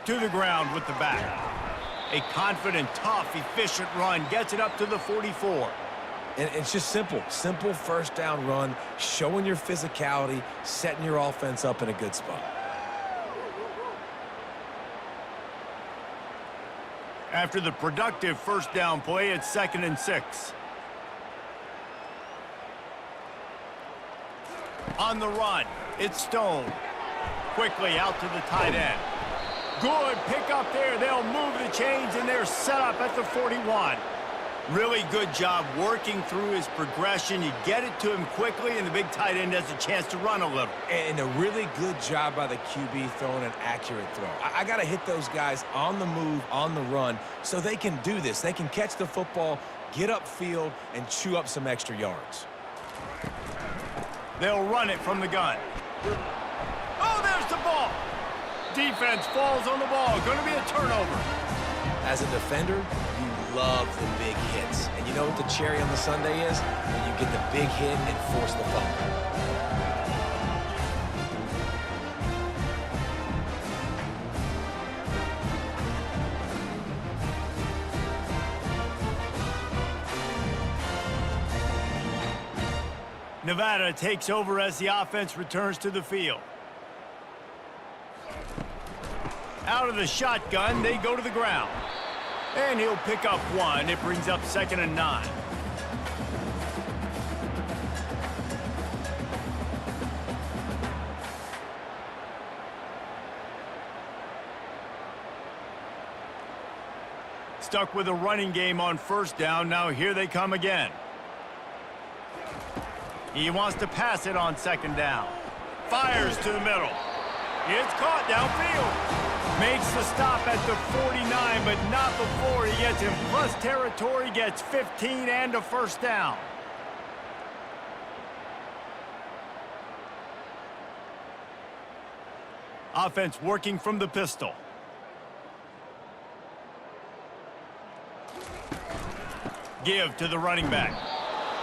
To the ground with the back. A confident, tough, efficient run gets it up to the 44. And it's just simple first down run, showing your physicality, setting your offense up in a good spot. After the productive first down play, it's 2nd and 6. On the run, it's Stone. Quickly out to the tight end. Good pickup there. They'll move the chains, and they're set up at the 41. Really good job working through his progression. You get it to him quickly, and the big tight end has a chance to run a little. And a really good job by the QB throwing an accurate throw. I got to hit those guys on the move, on the run, so they can do this. They can catch the football, get upfield, and chew up some extra yards. They'll run it from the gun. Oh, there's the ball. Defense falls on the ball. Going to be a turnover. As a defender, you love the big hits. And you know what the cherry on the sundae is? When you get the big hit and force the fumble. Nevada takes over as the offense returns to the field. Out of the shotgun, they go to the ground. And he'll pick up one. It brings up 2nd and 9. Stuck with a running game on 1st down. Now here they come again. He wants to pass it on 2nd down. Fires to the middle. It's caught downfield. Makes the stop at the 49, but not before he gets in plus territory, gets 15 and a 1st down. Offense working from the pistol. Give to the running back.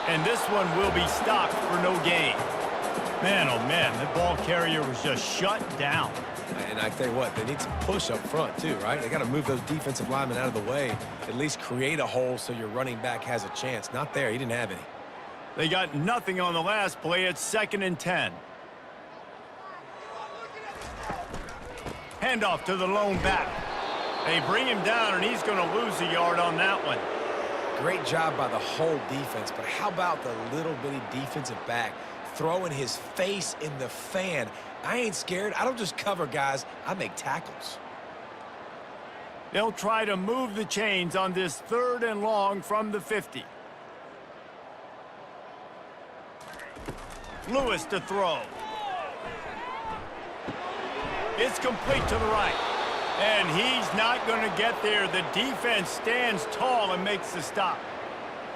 And this one will be stopped for no gain. Man, oh man, the ball carrier was just shut down. And I tell you what, they need some push up front too, right? They got to move those defensive linemen out of the way, at least create a hole so your running back has a chance. Not there, he didn't have any. They got nothing on the last play. It's 2nd and 10. Handoff to the lone back. They bring him down, and he's going to lose a yard on that one. Great job by the whole defense, but how about the little bitty defensive back throwing his face in the fan? I ain't scared. I don't just cover guys. I make tackles. They'll try to move the chains on this 3rd and long from the 50. Lewis to throw. It's complete to the right. And he's not going to get there. The defense stands tall and makes the stop.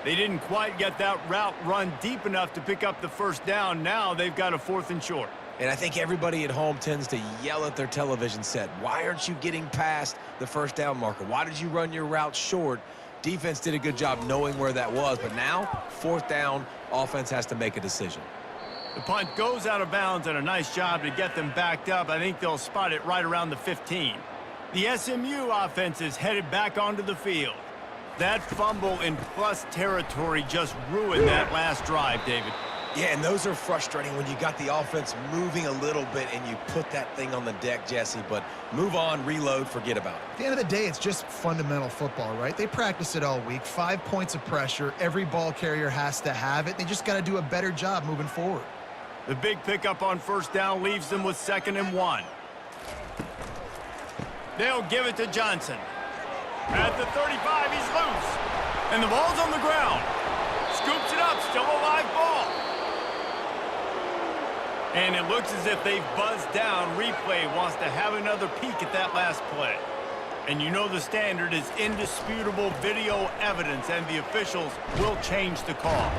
They didn't quite get that route run deep enough to pick up the 1st down. Now they've got a 4th and short. And I think everybody at home tends to yell at their television set. Why aren't you getting past the 1st down marker? Why did you run your route short? Defense did a good job knowing where that was. But now, 4th down, offense has to make a decision. The punt goes out of bounds, and a nice job to get them backed up. I think they'll spot it right around the 15. The SMU offense is headed back onto the field. That fumble in plus territory just ruined that last drive, David. Yeah, and those are frustrating when you got the offense moving a little bit and you put that thing on the deck, Jesse. But move on, reload, forget about it. At the end of the day, it's just fundamental football, right? They practice it all week. 5 points of pressure. Every ball carrier has to have it. They just got to do a better job moving forward. The big pickup on 1st down leaves them with 2nd and 1. They'll give it to Johnson. At the 35, he's loose. And the ball's on the ground. Scoops it up, still a live ball. And it looks as if they've buzzed down. Replay wants to have another peek at that last play. And you know the standard is indisputable video evidence, and the officials will change the call.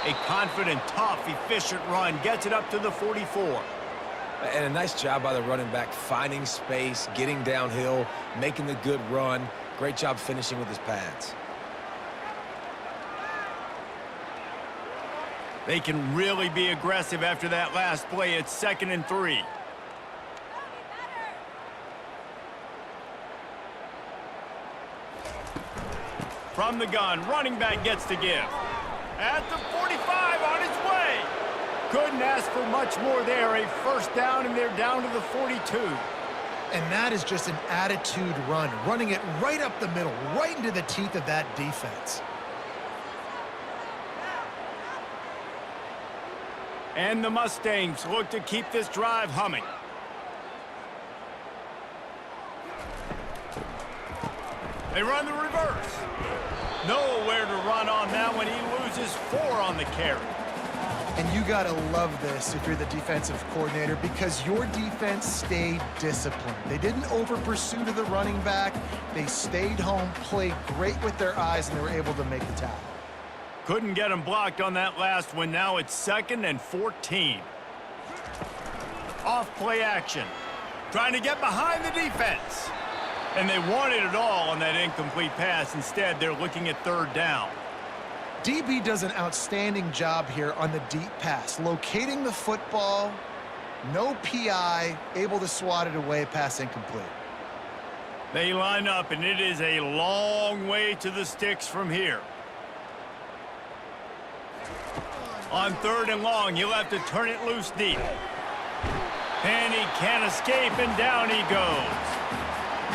A confident, tough, efficient run gets it up to the 44. And a nice job by the running back, finding space, getting downhill, making the good run. Great job finishing with his pads. They can really be aggressive after that last play. It's 2nd and 3. From the gun, running back gets to give. At the 45, on his way. Couldn't ask for much more there. A 1st down, and they're down to the 42. And that is just an attitude run, running it right up the middle, right into the teeth of that defense. And the Mustangs look to keep this drive humming. They run the reverse. Nowhere to run on that one. He loses 4 on the carry. And you got to love this if you're the defensive coordinator, because your defense stayed disciplined. They didn't over-pursue to the running back. They stayed home, played great with their eyes, and they were able to make the tackle. Couldn't get him blocked on that last one. Now it's 2nd and 14. Off play action. Trying to get behind the defense. And they wanted it all on that incomplete pass. Instead, they're looking at 3rd down. DB does an outstanding job here on the deep pass, locating the football, no PI, able to swat it away, pass incomplete. They line up, and it is a long way to the sticks from here. On 3rd and long, he'll have to turn it loose deep. And he can't escape, and down he goes.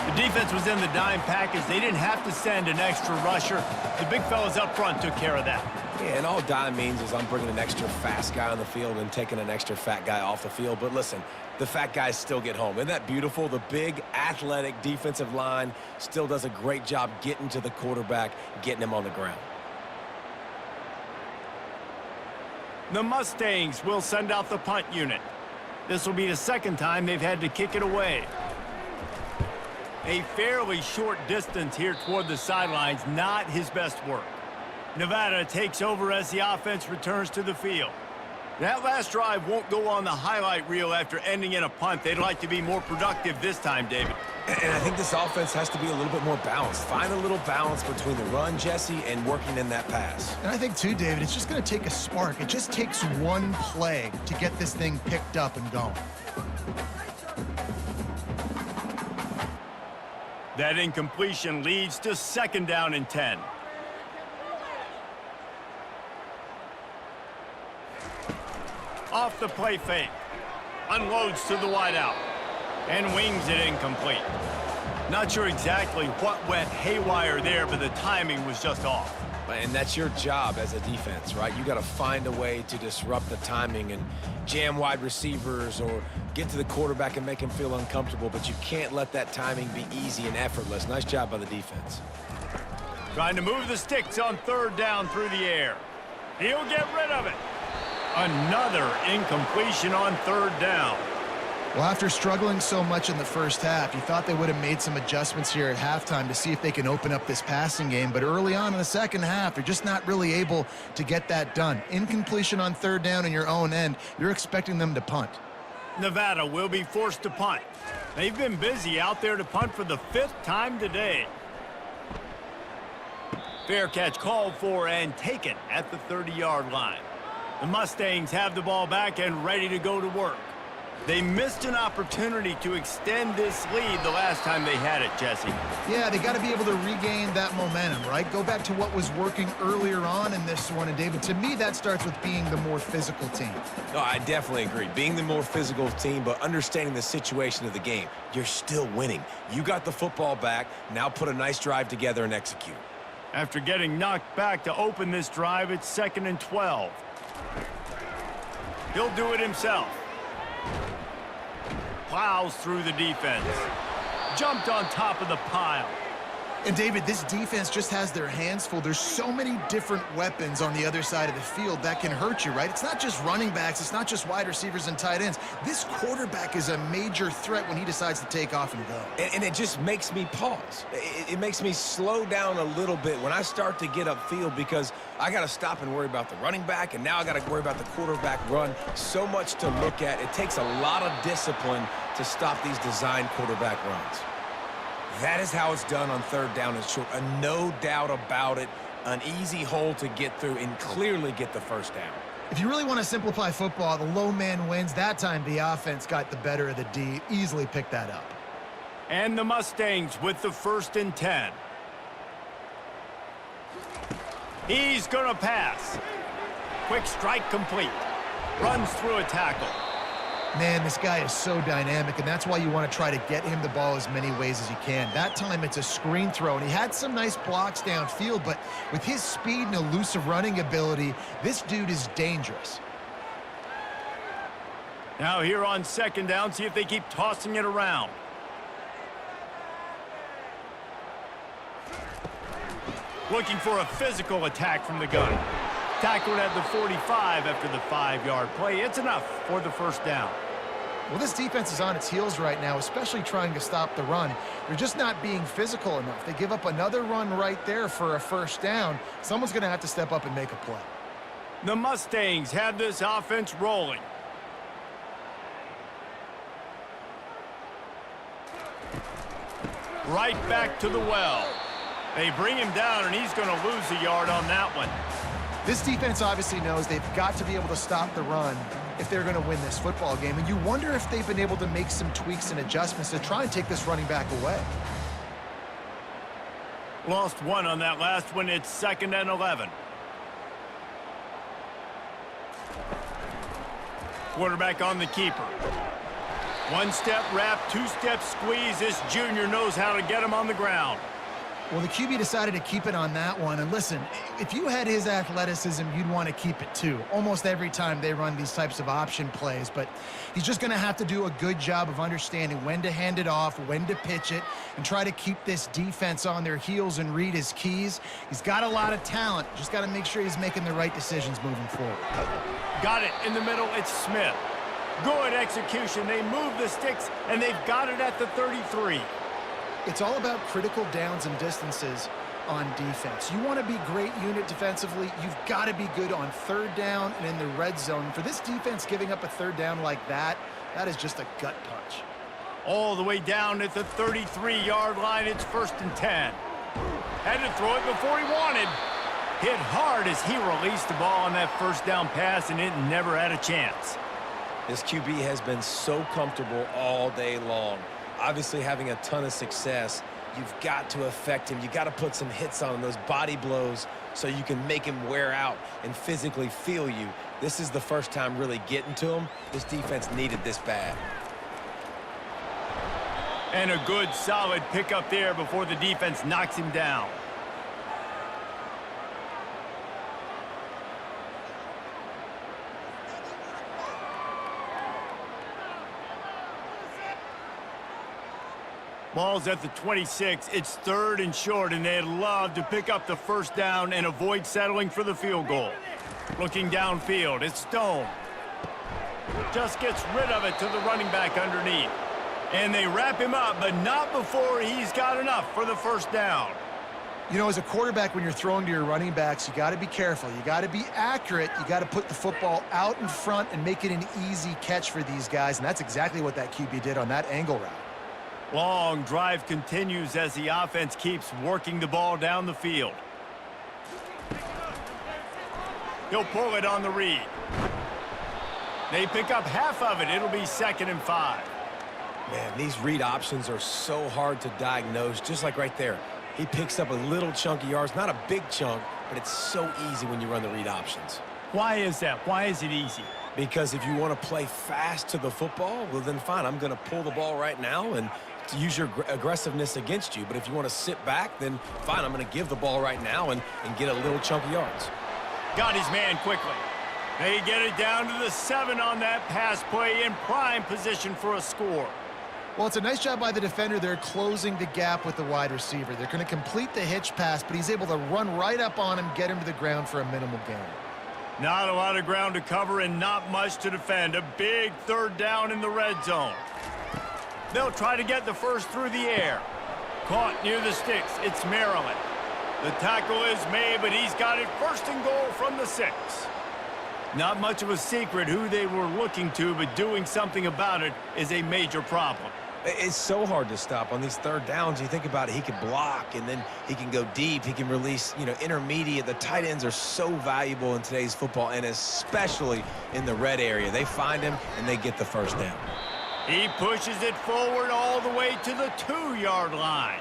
The defense was in the dime package. They didn't have to send an extra rusher. The big fellas up front took care of that. Yeah, and all dime means is I'm bringing an extra fast guy on the field and taking an extra fat guy off the field. But listen, the fat guys still get home. Isn't that beautiful? The big, athletic defensive line still does a great job getting to the quarterback, getting him on the ground. The Mustangs will send out the punt unit. This will be the second time they've had to kick it away. A fairly short distance here toward the sidelines, not his best work. Nevada takes over as the offense returns to the field. That last drive won't go on the highlight reel after ending in a punt. They'd like to be more productive this time, David. And I think this offense has to be a little bit more balanced. Find a little balance between the run, Jesse, and working in that pass. And I think, too, David, it's just going to take a spark. It just takes one play to get this thing picked up and going. That incompletion leads to 2nd down and 10. Off the play fake. Unloads to the wideout. And wings it incomplete. Not sure exactly what went haywire there, but the timing was just off. And that's your job as a defense, right? You got to find a way to disrupt the timing and jam wide receivers or get to the quarterback and make him feel uncomfortable, but you can't let that timing be easy and effortless. Nice job by the defense. Trying to move the sticks on 3rd down through the air. He'll get rid of it. Another incompletion on 3rd down. Well, after struggling so much in the first half, you thought they would have made some adjustments here at halftime to see if they can open up this passing game. But early on in the second half, they're just not really able to get that done. Incompletion on 3rd down in your own end, you're expecting them to punt. Nevada will be forced to punt. They've been busy out there to punt for the 5th time today. Fair catch called for and taken at the 30-yard line. The Mustangs have the ball back and ready to go to work. They missed an opportunity to extend this lead the last time they had it, Jesse. Yeah, they got to be able to regain that momentum, right? Go back to what was working earlier on in this one. And, David, to me, that starts with being the more physical team. No, I definitely agree. Being the more physical team, but understanding the situation of the game. You're still winning. You got the football back. Now put a nice drive together and execute. After getting knocked back to open this drive, it's 2nd and 12. He'll do it himself. Plows through the defense. Jumped on top of the pile. And, David, this defense just has their hands full. There's so many different weapons on the other side of the field that can hurt you, right? It's not just running backs. It's not just wide receivers and tight ends. This quarterback is a major threat when he decides to take off and go. And it just makes me pause. It makes me slow down a little bit when I start to get upfield because I got to stop and worry about the running back, and now I got to worry about the quarterback run. So much to look at. It takes a lot of discipline to stop these design quarterback runs. That is how it's done on 3rd down and short. No doubt about it. An easy hole to get through and clearly get the 1st down. If you really want to simplify football, the low man wins. That time the offense got the better of the D. Easily picked that up. And the Mustangs with the 1st and 10. He's going to pass. Quick strike complete. Runs through a tackle. Man, this guy is so dynamic, and that's why you want to try to get him the ball as many ways as you can. That time it's a screen throw, and he had some nice blocks downfield, but with his speed and elusive running ability, this dude is dangerous. Now here on 2nd down, see if they keep tossing it around. Looking for a physical attack from the gun. Tackled at the 45 after the 5-yard play. It's enough for the 1st down. Well, this defense is on its heels right now, especially trying to stop the run. They're just not being physical enough. They give up another run right there for a 1st down. Someone's going to have to step up and make a play. The Mustangs have this offense rolling. Right back to the well. They bring him down, and he's going to lose a yard on that one. This defense obviously knows they've got to be able to stop the run if they're going to win this football game. And you wonder if they've been able to make some tweaks and adjustments to try and take this running back away. Lost one on that last one. It's 2nd and 11. Quarterback on the keeper. One-step wrap, two-step squeeze. This junior knows how to get him on the ground. Well, the QB decided to keep it on that one. And listen, if you had his athleticism, you'd want to keep it too. Almost every time they run these types of option plays. But he's just going to have to do a good job of understanding when to hand it off, when to pitch it, and try to keep this defense on their heels and read his keys. He's got a lot of talent. Just got to make sure he's making the right decisions moving forward. Got it in the middle. It's Smith. Good execution. They move the sticks, and they've got it at the 33. It's all about critical downs and distances on defense. You want to be great unit defensively, you've got to be good on third down and in the red zone. For this defense, giving up a third down like that, that is just a gut punch. All the way down at the 33-yard line. It's 1st and 10. Had to throw it before he wanted. Hit hard as he released the ball on that first down pass, and it never had a chance. This QB has been so comfortable all day long. Obviously having a ton of success. You've got to affect him. You got to put some hits on him, those body blows, so you can make him wear out and physically feel you. This is the first time really getting to him. This defense needed this bad. And a good, solid pickup there before the defense knocks him down. Ball's at the 26. It's 3rd and short, and they'd love to pick up the first down and avoid settling for the field goal. Looking downfield, it's Stone. Just gets rid of it to the running back underneath. And they wrap him up, but not before he's got enough for the first down. You know, as a quarterback, when you're throwing to your running backs, you got to be careful. You got to be accurate. You got to put the football out in front and make it an easy catch for these guys, and that's exactly what that QB did on that angle route. Long drive continues as the offense keeps working the ball down the field. He'll pull it on the read. They pick up half of it. It'll be 2nd and 5. Man, these read options are so hard to diagnose, just like right there. He picks up a little chunk of yards, not a big chunk, but it's so easy when you run the read options. Why is that? Why is it easy? Because if you want to play fast to the football, well, then fine, I'm going to pull the ball right now and to use your aggressiveness against you. But if you want to sit back, then fine, I'm going to give the ball right now and get a little chunk of yards. Got his man quickly. They get it down to the 7 on that pass play, in prime position for a score. Well, it's a nice job by the defender there closing the gap with the wide receiver. They're going to complete the hitch pass, but he's able to run right up on him, get him to the ground for a minimal gain. Not a lot of ground to cover and not much to defend. A big 3rd down in the red zone. They'll try to get the first through the air. Caught near the sticks. It's Maryland. The tackle is made, but he's got it 1st and goal from the 6. Not much of a secret who they were looking to, but doing something about it is a major problem. It's so hard to stop on these 3rd downs. You think about it, he can block, and then he can go deep. He can release, intermediate. The tight ends are so valuable in today's football, and especially in the red area. They find him, and they get the first down. He pushes it forward all the way to the 2-yard line.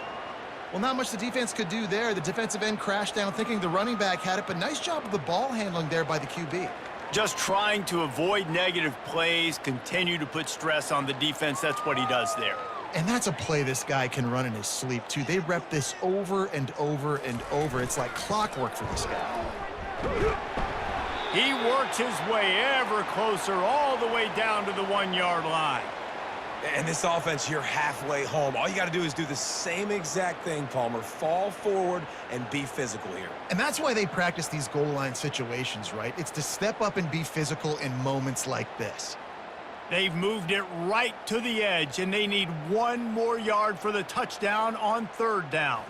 Well, not much the defense could do there. The defensive end crashed down thinking the running back had it, but nice job of the ball handling there by the QB. Just trying to avoid negative plays, continue to put stress on the defense. That's what he does there. And that's a play this guy can run in his sleep, too. They rep this over and over and over. It's like clockwork for this guy. He works his way ever closer all the way down to the 1-yard line. And this offense, you're halfway home. All you got to do is do the same exact thing, Palmer. Fall forward and be physical here. And that's why they practice these goal line situations, right? It's to step up and be physical in moments like this. They've moved it right to the edge, and they need 1 more yard for the touchdown on 3rd down.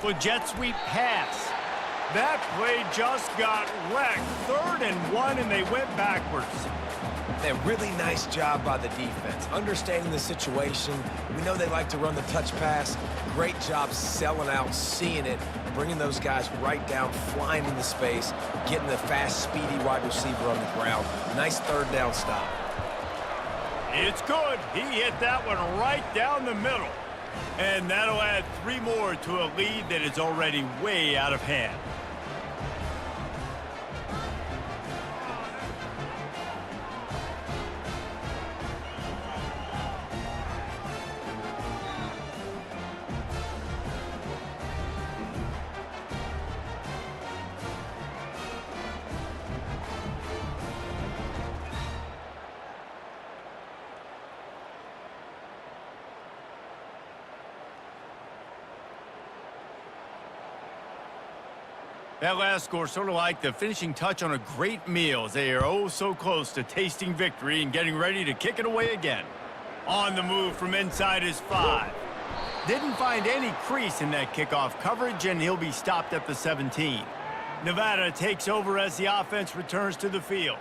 Well, jet sweep pass. That play just got wrecked. 3rd and 1, and they went backwards. A really nice job by the defense, understanding the situation. We know they like to run the touch pass. Great job selling out, seeing it, bringing those guys right down, flying into space, getting the fast, speedy wide receiver on the ground. Nice 3rd down stop. It's good. He hit that one right down the middle. And that'll add 3 more to a lead that is already way out of hand. That last score sort of like the finishing touch on a great meal as they are oh so close to tasting victory and getting ready to kick it away again. On the move from inside his 5. Didn't find any crease in that kickoff coverage, and he'll be stopped at the 17. Nevada takes over as the offense returns to the field.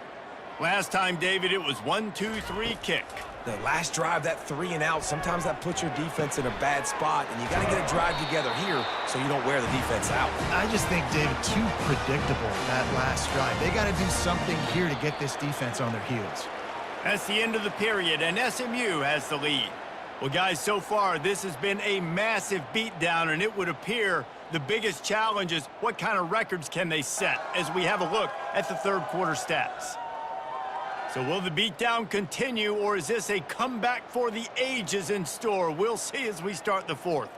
Last time, David, it was 1-2-3 kick. The last drive, that 3 and out, sometimes that puts your defense in a bad spot, and you got to get a drive together here so you don't wear the defense out. I just think, David, too predictable that last drive. They got to do something here to get this defense on their heels. That's the end of the period, and SMU has the lead. Well, guys, so far, this has been a massive beatdown, and it would appear the biggest challenge is what kind of records can they set as we have a look at the third quarter stats. So will the beatdown continue, or is this a comeback for the ages in store? We'll see as we start the fourth.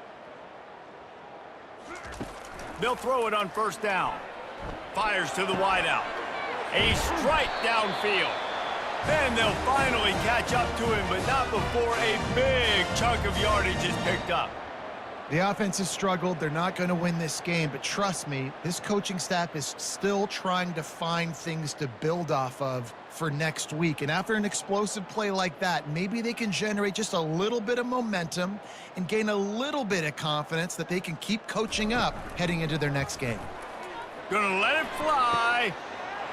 They'll throw it on first down. Fires to the wideout. A strike downfield. Then they'll finally catch up to him, but not before a big chunk of yardage is picked up. The offense has struggled. They're not going to win this game, but trust me, this coaching staff is still trying to find things to build off of for next week. And after an explosive play like that, maybe they can generate just a little bit of momentum and gain a little bit of confidence that they can keep coaching up heading into their next game. Gonna let it fly.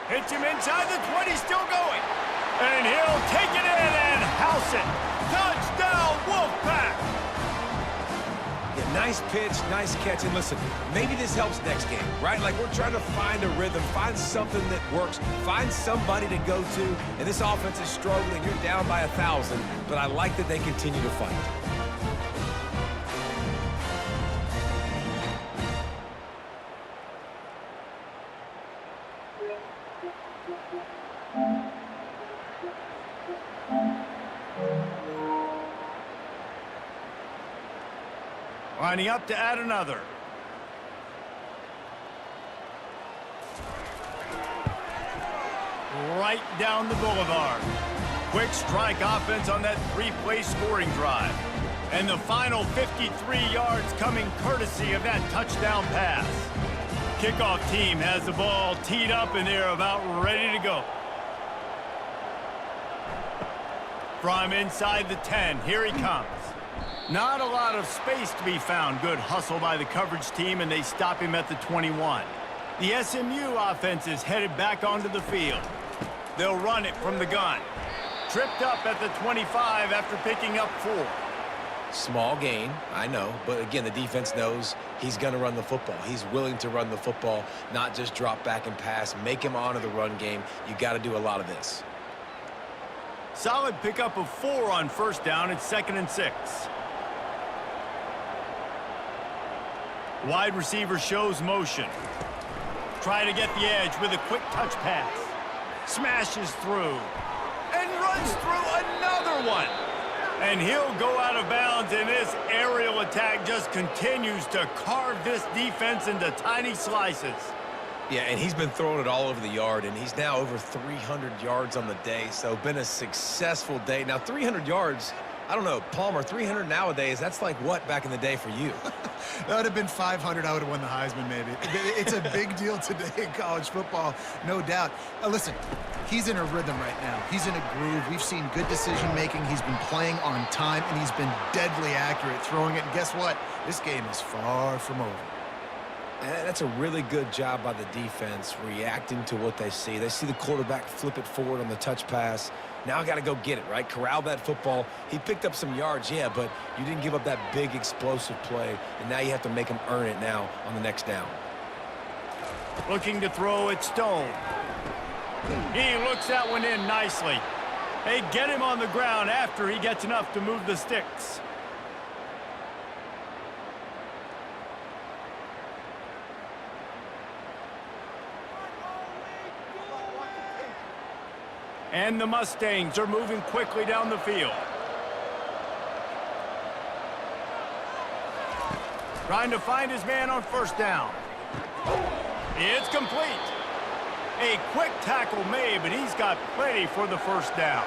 Hits him inside the 20, still going. And he'll take it in and house it. Touchdown, Wolfpack! Yeah, nice pitch, nice catch. And listen, maybe this helps next game, right? Like we're trying to find a rhythm, find something that works, find somebody to go to. And this offense is struggling. You're down by 1,000, but I like that they continue to fight. Lining up to add another. Right down the boulevard. Quick strike offense on that 3-play scoring drive. And the final 53 yards coming courtesy of that touchdown pass. Kickoff team has the ball teed up and they're about ready to go. From inside the 10, here he comes. Not a lot of space to be found. Good hustle by the coverage team, and they stop him at the 21. The SMU offense is headed back onto the field. They'll run it from the gun. Tripped up at the 25 after picking up 4. Small gain, I know, but again, the defense knows he's going to run the football. He's willing to run the football, not just drop back and pass, make him honor the run game. You got to do a lot of this. Solid pickup of 4 on first down. It's 2nd and 6. Wide receiver shows motion. Try to get the edge with a quick touch pass. Smashes through. And runs through another one. And he'll go out of bounds, and this aerial attack just continues to carve this defense into tiny slices. Yeah, and he's been throwing it all over the yard, and he's now over 300 yards on the day, so been a successful day. Now, 300 yards, I don't know, Palmer, 300 nowadays, that's like what back in the day for you? That would have been 500. I would have won the Heisman, maybe. It's a big deal today in college football, no doubt. Listen, he's in a rhythm right now. He's in a groove. We've seen good decision-making. He's been playing on time, and he's been deadly accurate throwing it. And guess what? This game is far from over. And that's a really good job by the defense, reacting to what they see. They see the quarterback flip it forward on the touch pass. Now I got to go get it, right? Corral that football. He picked up some yards, yeah, but you didn't give up that big explosive play, and now you have to make him earn it now on the next down. Looking to throw it, Stone. He looks that one in nicely. They get him on the ground after he gets enough to move the sticks. And the Mustangs are moving quickly down the field. Trying to find his man on first down. It's complete. A quick tackle made, but he's got plenty for the first down.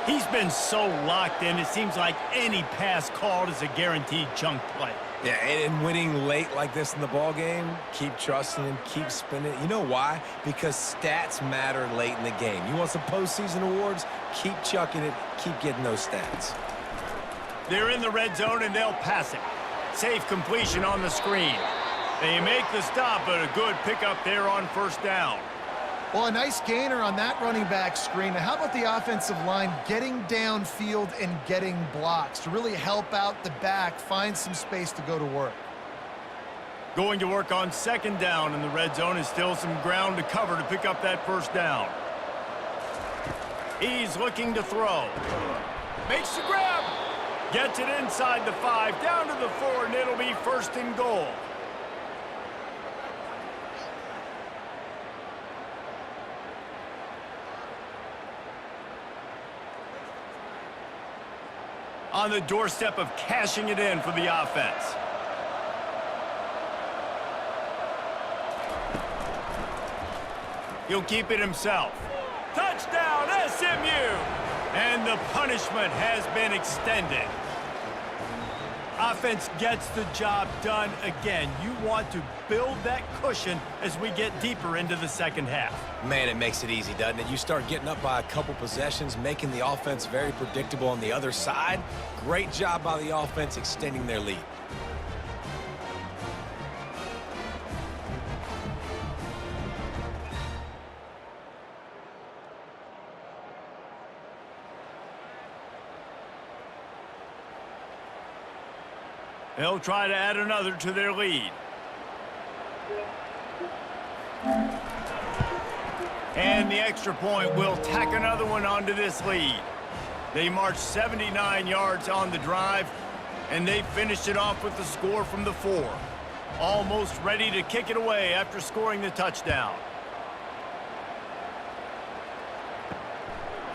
He's been so locked in, it seems like any pass called is a guaranteed chunk play. Yeah, and winning late like this in the ball game, keep trusting him, keep spinning. You know why? Because stats matter late in the game. You want some postseason awards? Keep chucking it, keep getting those stats. They're in the red zone, and they'll pass it. Safe completion on the screen. They make the stop, but a good pickup there on first down. Well, a nice gainer on that running back screen. Now, how about the offensive line getting downfield and getting blocks to really help out the back, find some space to go to work? Going to work on second down in the red zone is still some ground to cover to pick up that first down. He's looking to throw. Makes the grab. Gets it inside the 5, down to the 4, and it'll be first and goal. On the doorstep of cashing it in for the offense. He'll keep it himself. Touchdown, SMU! And the punishment has been extended. Offense gets the job done again. You want to build that cushion as we get deeper into the second half. Man, it makes it easy, doesn't it? You start getting up by a couple possessions, making the offense very predictable on the other side. Great job by the offense extending their lead. They'll try to add another to their lead. And the extra point will tack another one onto this lead. They marched 79 yards on the drive, and they finished it off with the score from the 4. Almost ready to kick it away after scoring the touchdown.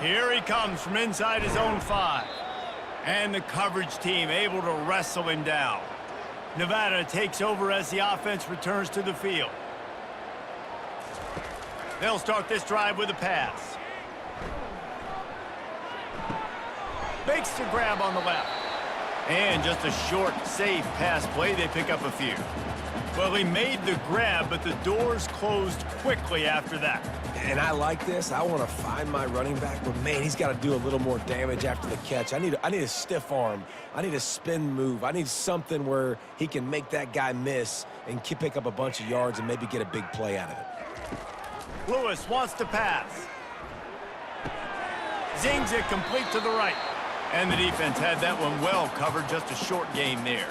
Here he comes from inside his own 5. And the coverage team able to wrestle him down. Nevada takes over as the offense returns to the field. They'll start this drive with a pass. Makes the grab on the left. And just a short, safe pass play. They pick up a few. Well, he made the grab, but the doors closed quickly after that. And I like this. I want to find my running back, but man, he's got to do a little more damage after the catch. I need a stiff arm. I need a spin move. I need something where he can make that guy miss and pick up a bunch of yards and maybe get a big play out of it. Lewis wants to pass. Zings it complete to the right. And the defense had that one well covered. Just a short gain there.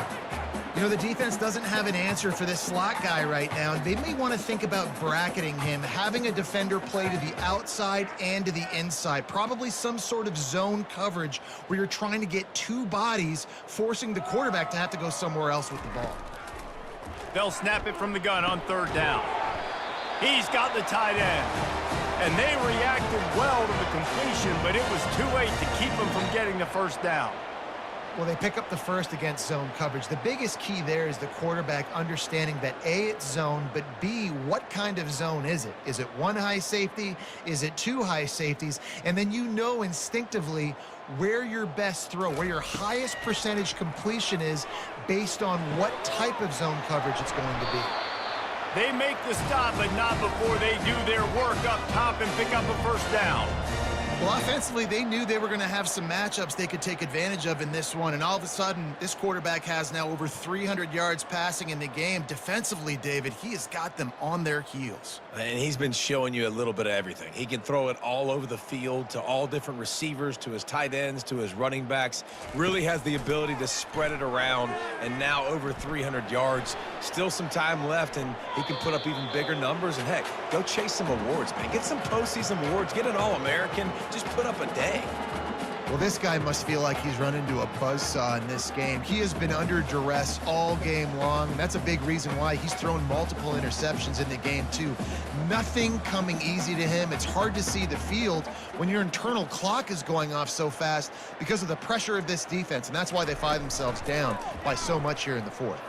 You know, the defense doesn't have an answer for this slot guy right now. They may want to think about bracketing him, having a defender play to the outside and to the inside. Probably some sort of zone coverage where you're trying to get two bodies, forcing the quarterback to have to go somewhere else with the ball. They'll snap it from the gun on third down. He's got the tight end. And they reacted well to the completion, but it was too late to keep them from getting the first down. Well, they pick up the first against zone coverage. The biggest key there is the quarterback understanding that A, it's zone, but B, what kind of zone is it? Is it one high safety? Is it two high safeties? And then you know instinctively where your best throw, where your highest percentage completion is based on what type of zone coverage it's going to be. They make the stop, but not before they do their work up top and pick up a first down. Well, offensively, they knew they were going to have some matchups they could take advantage of in this one, and all of a sudden, this quarterback has now over 300 yards passing in the game. Defensively, David, he has got them on their heels. And he's been showing you a little bit of everything. He can throw it all over the field to all different receivers, to his tight ends, to his running backs. Really has the ability to spread it around, and now over 300 yards. Still some time left, and he can put up even bigger numbers. And, heck, go chase some awards, man. Get some postseason awards. Get an All-American. Just put up a day. Well, this guy must feel like he's run into a buzzsaw in this game. He has been under duress all game long, and that's a big reason why he's thrown multiple interceptions in the game, too. Nothing coming easy to him. It's hard to see the field when your internal clock is going off so fast because of the pressure of this defense, and that's why they find themselves down by so much here in the fourth.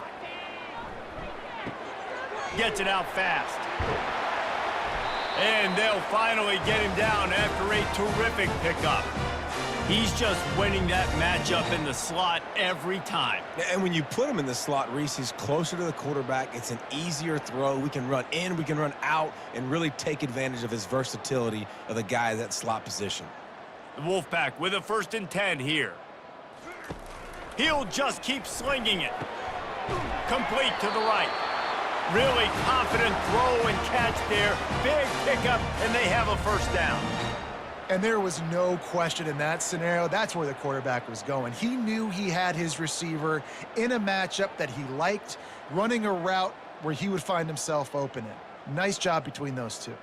Gets it out fast. And they'll finally get him down after a terrific pickup. He's just winning that matchup in the slot every time. And when you put him in the slot, Reese, he's closer to the quarterback. It's an easier throw. We can run in, we can run out, and really take advantage of his versatility of the guy at that slot position. The Wolfpack with a 1st and 10 here. He'll just keep slinging it. Complete to the right. Really confident throw and catch there. Big pickup, and they have a 1st down. And there was no question in that scenario. That's where the quarterback was going. He knew he had his receiver in a matchup that he liked, running a route where he would find himself open in. Nice job between those two.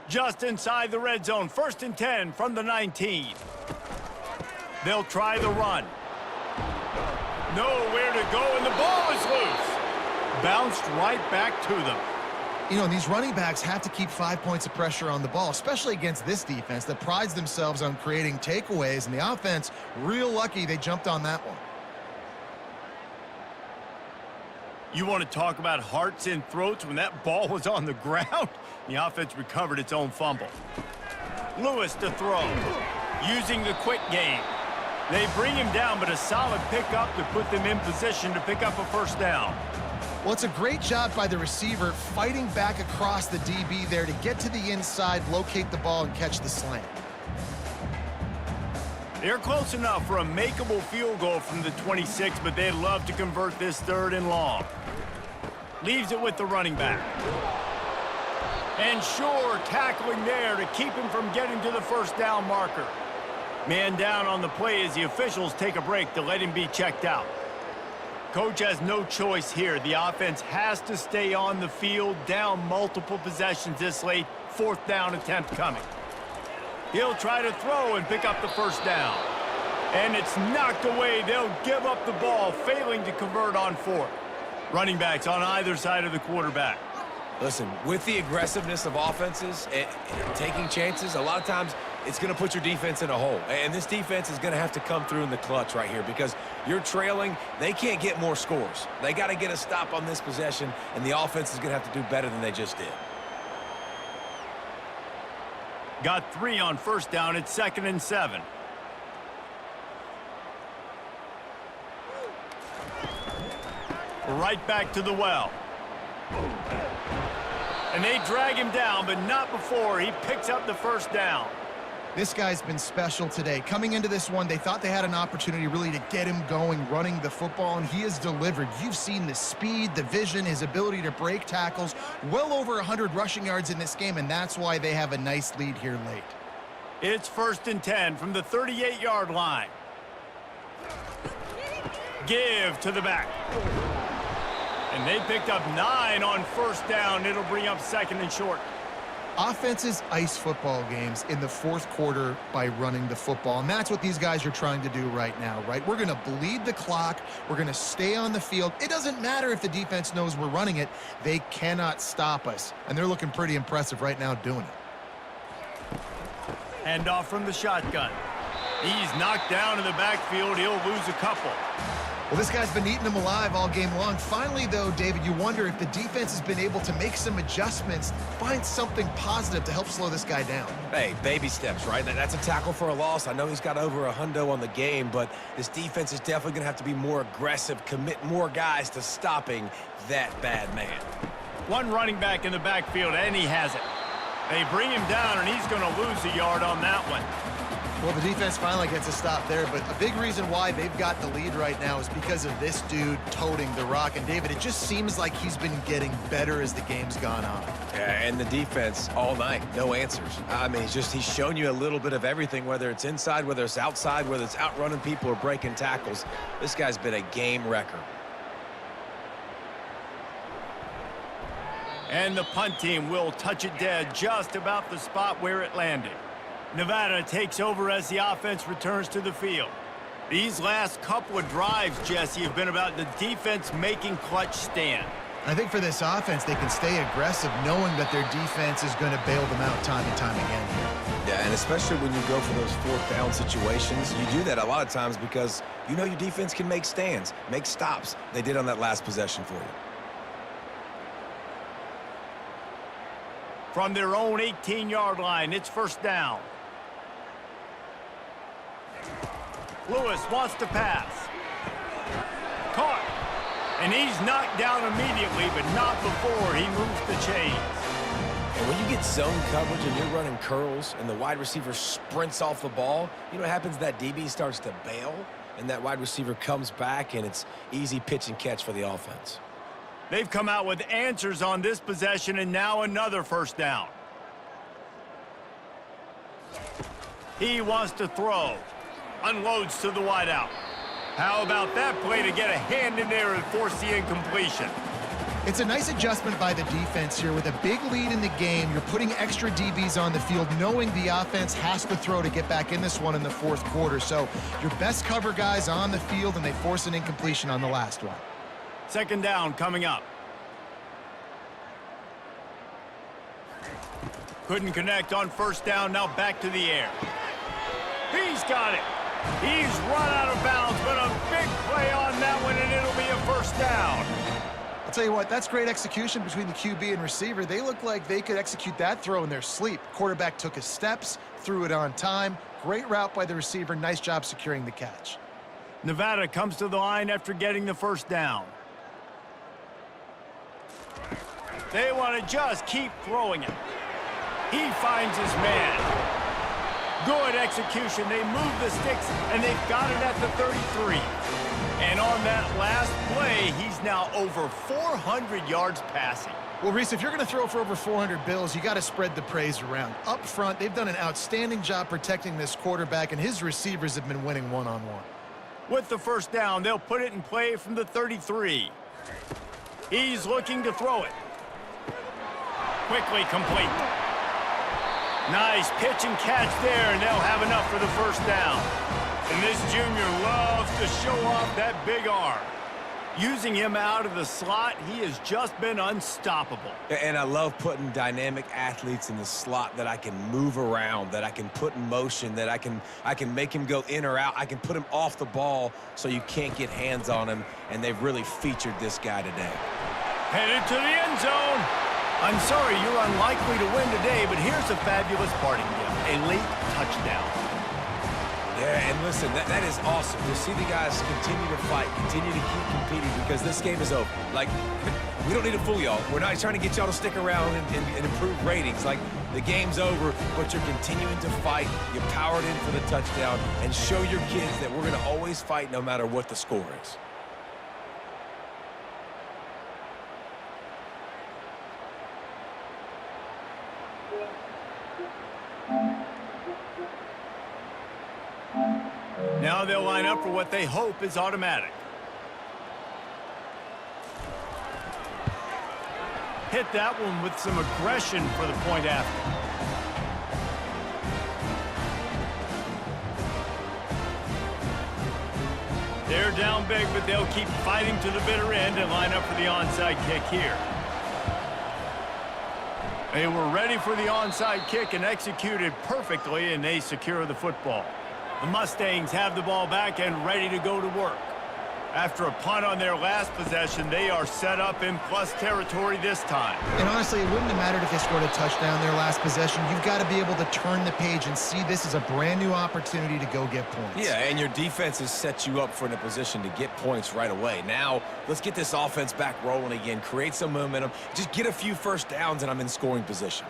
Just inside the red zone, 1st and 10 from the 19. They'll try the run. Nowhere to go, and the ball is loose. Bounced right back to them. You know, these running backs have to keep 5 points of pressure on the ball, especially against this defense that prides themselves on creating takeaways, and the offense, real lucky they jumped on that one. You want to talk about hearts and throats when that ball was on the ground? The offense recovered its own fumble. Lewis to throw, using the quick game. They bring him down, but a solid pickup to put them in position to pick up a 1st down. Well, it's a great job by the receiver fighting back across the DB there to get to the inside, locate the ball, and catch the slant. They're close enough for a makeable field goal from the 26, but they'd love to convert this 3rd and long. Leaves it with the running back. And sure, tackling there to keep him from getting to the 1st down marker. Man down on the play as the officials take a break to let him be checked out. Coach has no choice here. The offense has to stay on the field, down multiple possessions this late. 4th down attempt coming. He'll try to throw and pick up the 1st down. And it's knocked away. They'll give up the ball, failing to convert on 4th. Running backs on either side of the quarterback. Listen, with the aggressiveness of offenses and taking chances, a lot of times it's going to put your defense in a hole. And this defense is going to have to come through in the clutch right here because you're trailing. They can't get more scores. They got to get a stop on this possession, and the offense is going to have to do better than they just did. Got 3 on 1st down. It's 2nd and 7. Right back to the well. And they drag him down, but not before he picks up the 1st down. This guy's been special today. Coming into this one, they thought they had an opportunity really to get him going, running the football, and he has delivered. You've seen the speed, the vision, his ability to break tackles. Well over 100 rushing yards in this game, and that's why they have a nice lead here late. It's 1st and 10 from the 38-yard line. Give to the back. And they picked up 9 on 1st down. It'll bring up 2nd and short. Offenses ice football games in the 4th quarter by running the football, and that's what these guys are trying to do right now, right? We're going to bleed the clock. We're going to stay on the field. It doesn't matter if the defense knows we're running it. They cannot stop us, and they're looking pretty impressive right now doing it. Handoff from the shotgun. He's knocked down in the backfield. He'll lose a couple. Well, this guy's been eating them alive all game long. Finally, though, David, you wonder if the defense has been able to make some adjustments, find something positive to help slow this guy down. Hey, baby steps, right? That's a tackle for a loss. I know he's got over a hundo on the game, but this defense is definitely going to have to be more aggressive, commit more guys to stopping that bad man. One running back in the backfield, and he has it. They bring him down, and he's going to lose a yard on that one. Well, the defense finally gets a stop there, but a big reason why they've got the lead right now is because of this dude toting the rock. And, David, it just seems like he's been getting better as the game's gone on. Yeah, and the defense all night, no answers. I mean, he's shown you a little bit of everything, whether it's inside, whether it's outside, whether it's outrunning people or breaking tackles. This guy's been a game wrecker. And the punt team will touch it dead just about the spot where it landed. Nevada takes over as the offense returns to the field. These last couple of drives, Jesse, have been about the defense making clutch stand. I think for this offense, they can stay aggressive knowing that their defense is going to bail them out time and time again here. Yeah, and especially when you go for those 4th down situations, you do that a lot of times because you know your defense can make stands, make stops. They did on that last possession for you. From their own 18-yard line, it's 1st down. Lewis wants to pass. Caught. And he's knocked down immediately, but not before he moves the chains. And when you get zone coverage and you're running curls and the wide receiver sprints off the ball, you know what happens? That DB starts to bail, and that wide receiver comes back, and it's easy pitch and catch for the offense. They've come out with answers on this possession, and now another first down. He wants to throw. Unloads to the wideout. How about that play to get a hand in there and force the incompletion? It's a nice adjustment by the defense here. With a big lead in the game, you're putting extra DBs on the field, knowing the offense has to throw to get back in this one in the fourth quarter. So your best cover guys on the field, and they force an incompletion on the last one. Second down coming up. Couldn't connect on first down, now back to the air. He's got it. He's run out of bounds, but a big play on that one, and it'll be a first down. I'll tell you what, that's great execution between the QB and receiver. They look like they could execute that throw in their sleep. Quarterback took his steps, threw it on time. Great route by the receiver. Nice job securing the catch. Nevada comes to the line after getting the first down. They want to just keep throwing it. He finds his man. Good execution. They move the sticks, and they've got it at the 33. And on that last play, he's now over 400 yards passing. Well, Reese, if you're going to throw for over 400 bills, you got to spread the praise around. Up front, they've done an outstanding job protecting this quarterback, and his receivers have been winning one-on-one. With the first down, they'll put it in play from the 33. He's looking to throw it. Quickly complete. Nice pitch and catch there, and they'll have enough for the first down. And this junior loves to show off that big arm. Using him out of the slot, he has just been unstoppable. And I love putting dynamic athletes in the slot that I can move around, that I can put in motion, that I can make him go in or out. I can put him off the ball so you can't get hands on him, and they've really featured this guy today. Headed to the end zone. I'm sorry you're unlikely to win today, but here's a fabulous parting gift, a late touchdown. Yeah, and listen, that is awesome to see the guys continue to fight, continue to keep competing, because this game is over. Like, we don't need to fool y'all. We're not trying to get y'all to stick around and improve ratings. Like, the game's over, but you're continuing to fight. You powered in for the touchdown, and show your kids that we're going to always fight no matter what the score is. Now they'll line up for what they hope is automatic. Hit that one with some aggression for the point after. They're down big, but they'll keep fighting to the bitter end and line up for the onside kick here. They were ready for the onside kick and executed perfectly, and they secure the football. The Mustangs have the ball back and ready to go to work. After a punt on their last possession, they are set up in plus territory this time. And honestly, it wouldn't have mattered if they scored a touchdown their last possession. You've got to be able to turn the page and see this as a brand new opportunity to go get points. Yeah, and your defense has set you up for a position to get points right away. Now, let's get this offense back rolling again, create some momentum, just get a few first downs, and I'm in scoring position.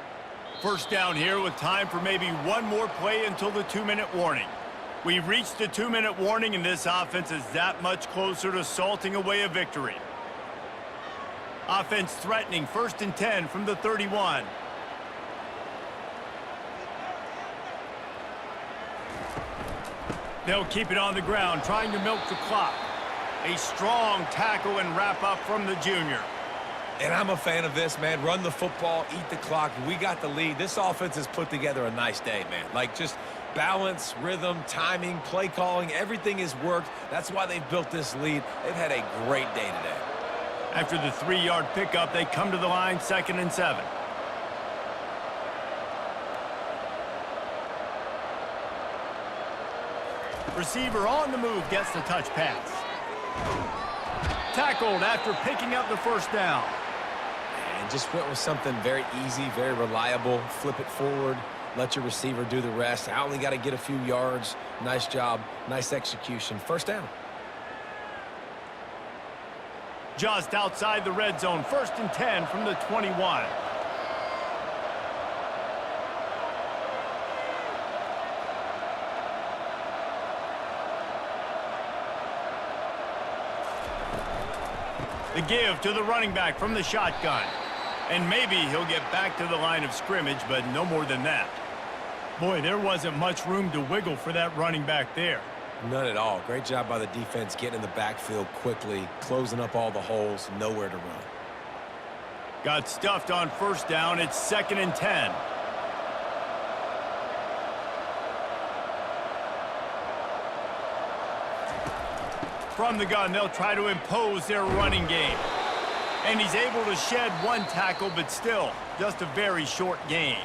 First down here with time for maybe one more play until the 2-minute warning. We've reached the 2-minute warning, and this offense is that much closer to salting away a victory. Offense threatening, 1st and 10 from the 31. They'll keep it on the ground, trying to milk the clock. A strong tackle and wrap up from the junior. And I'm a fan of this, man. Run the football, eat the clock. We got the lead. This offense has put together a nice day, man. Like, just balance, rhythm, timing, play calling, everything has worked. That's why they've built this lead. They've had a great day today. After the 3-yard pickup, they come to the line, 2nd and 7. Receiver on the move gets the touch pass. Tackled after picking up the first down. And just went with something very easy, very reliable. Flip it forward. Let your receiver do the rest. I only got to get a few yards. Nice job. Nice execution. First down. Just outside the red zone, 1st and 10 from the 21. The give to the running back from the shotgun. And maybe he'll get back to the line of scrimmage, but no more than that. Boy, there wasn't much room to wiggle for that running back there. None at all. Great job by the defense getting in the backfield quickly, closing up all the holes, nowhere to run. Got stuffed on 1st down. It's 2nd and 10. From the gun, they'll try to impose their running game. And he's able to shed 1 tackle, but still, just a very short gain.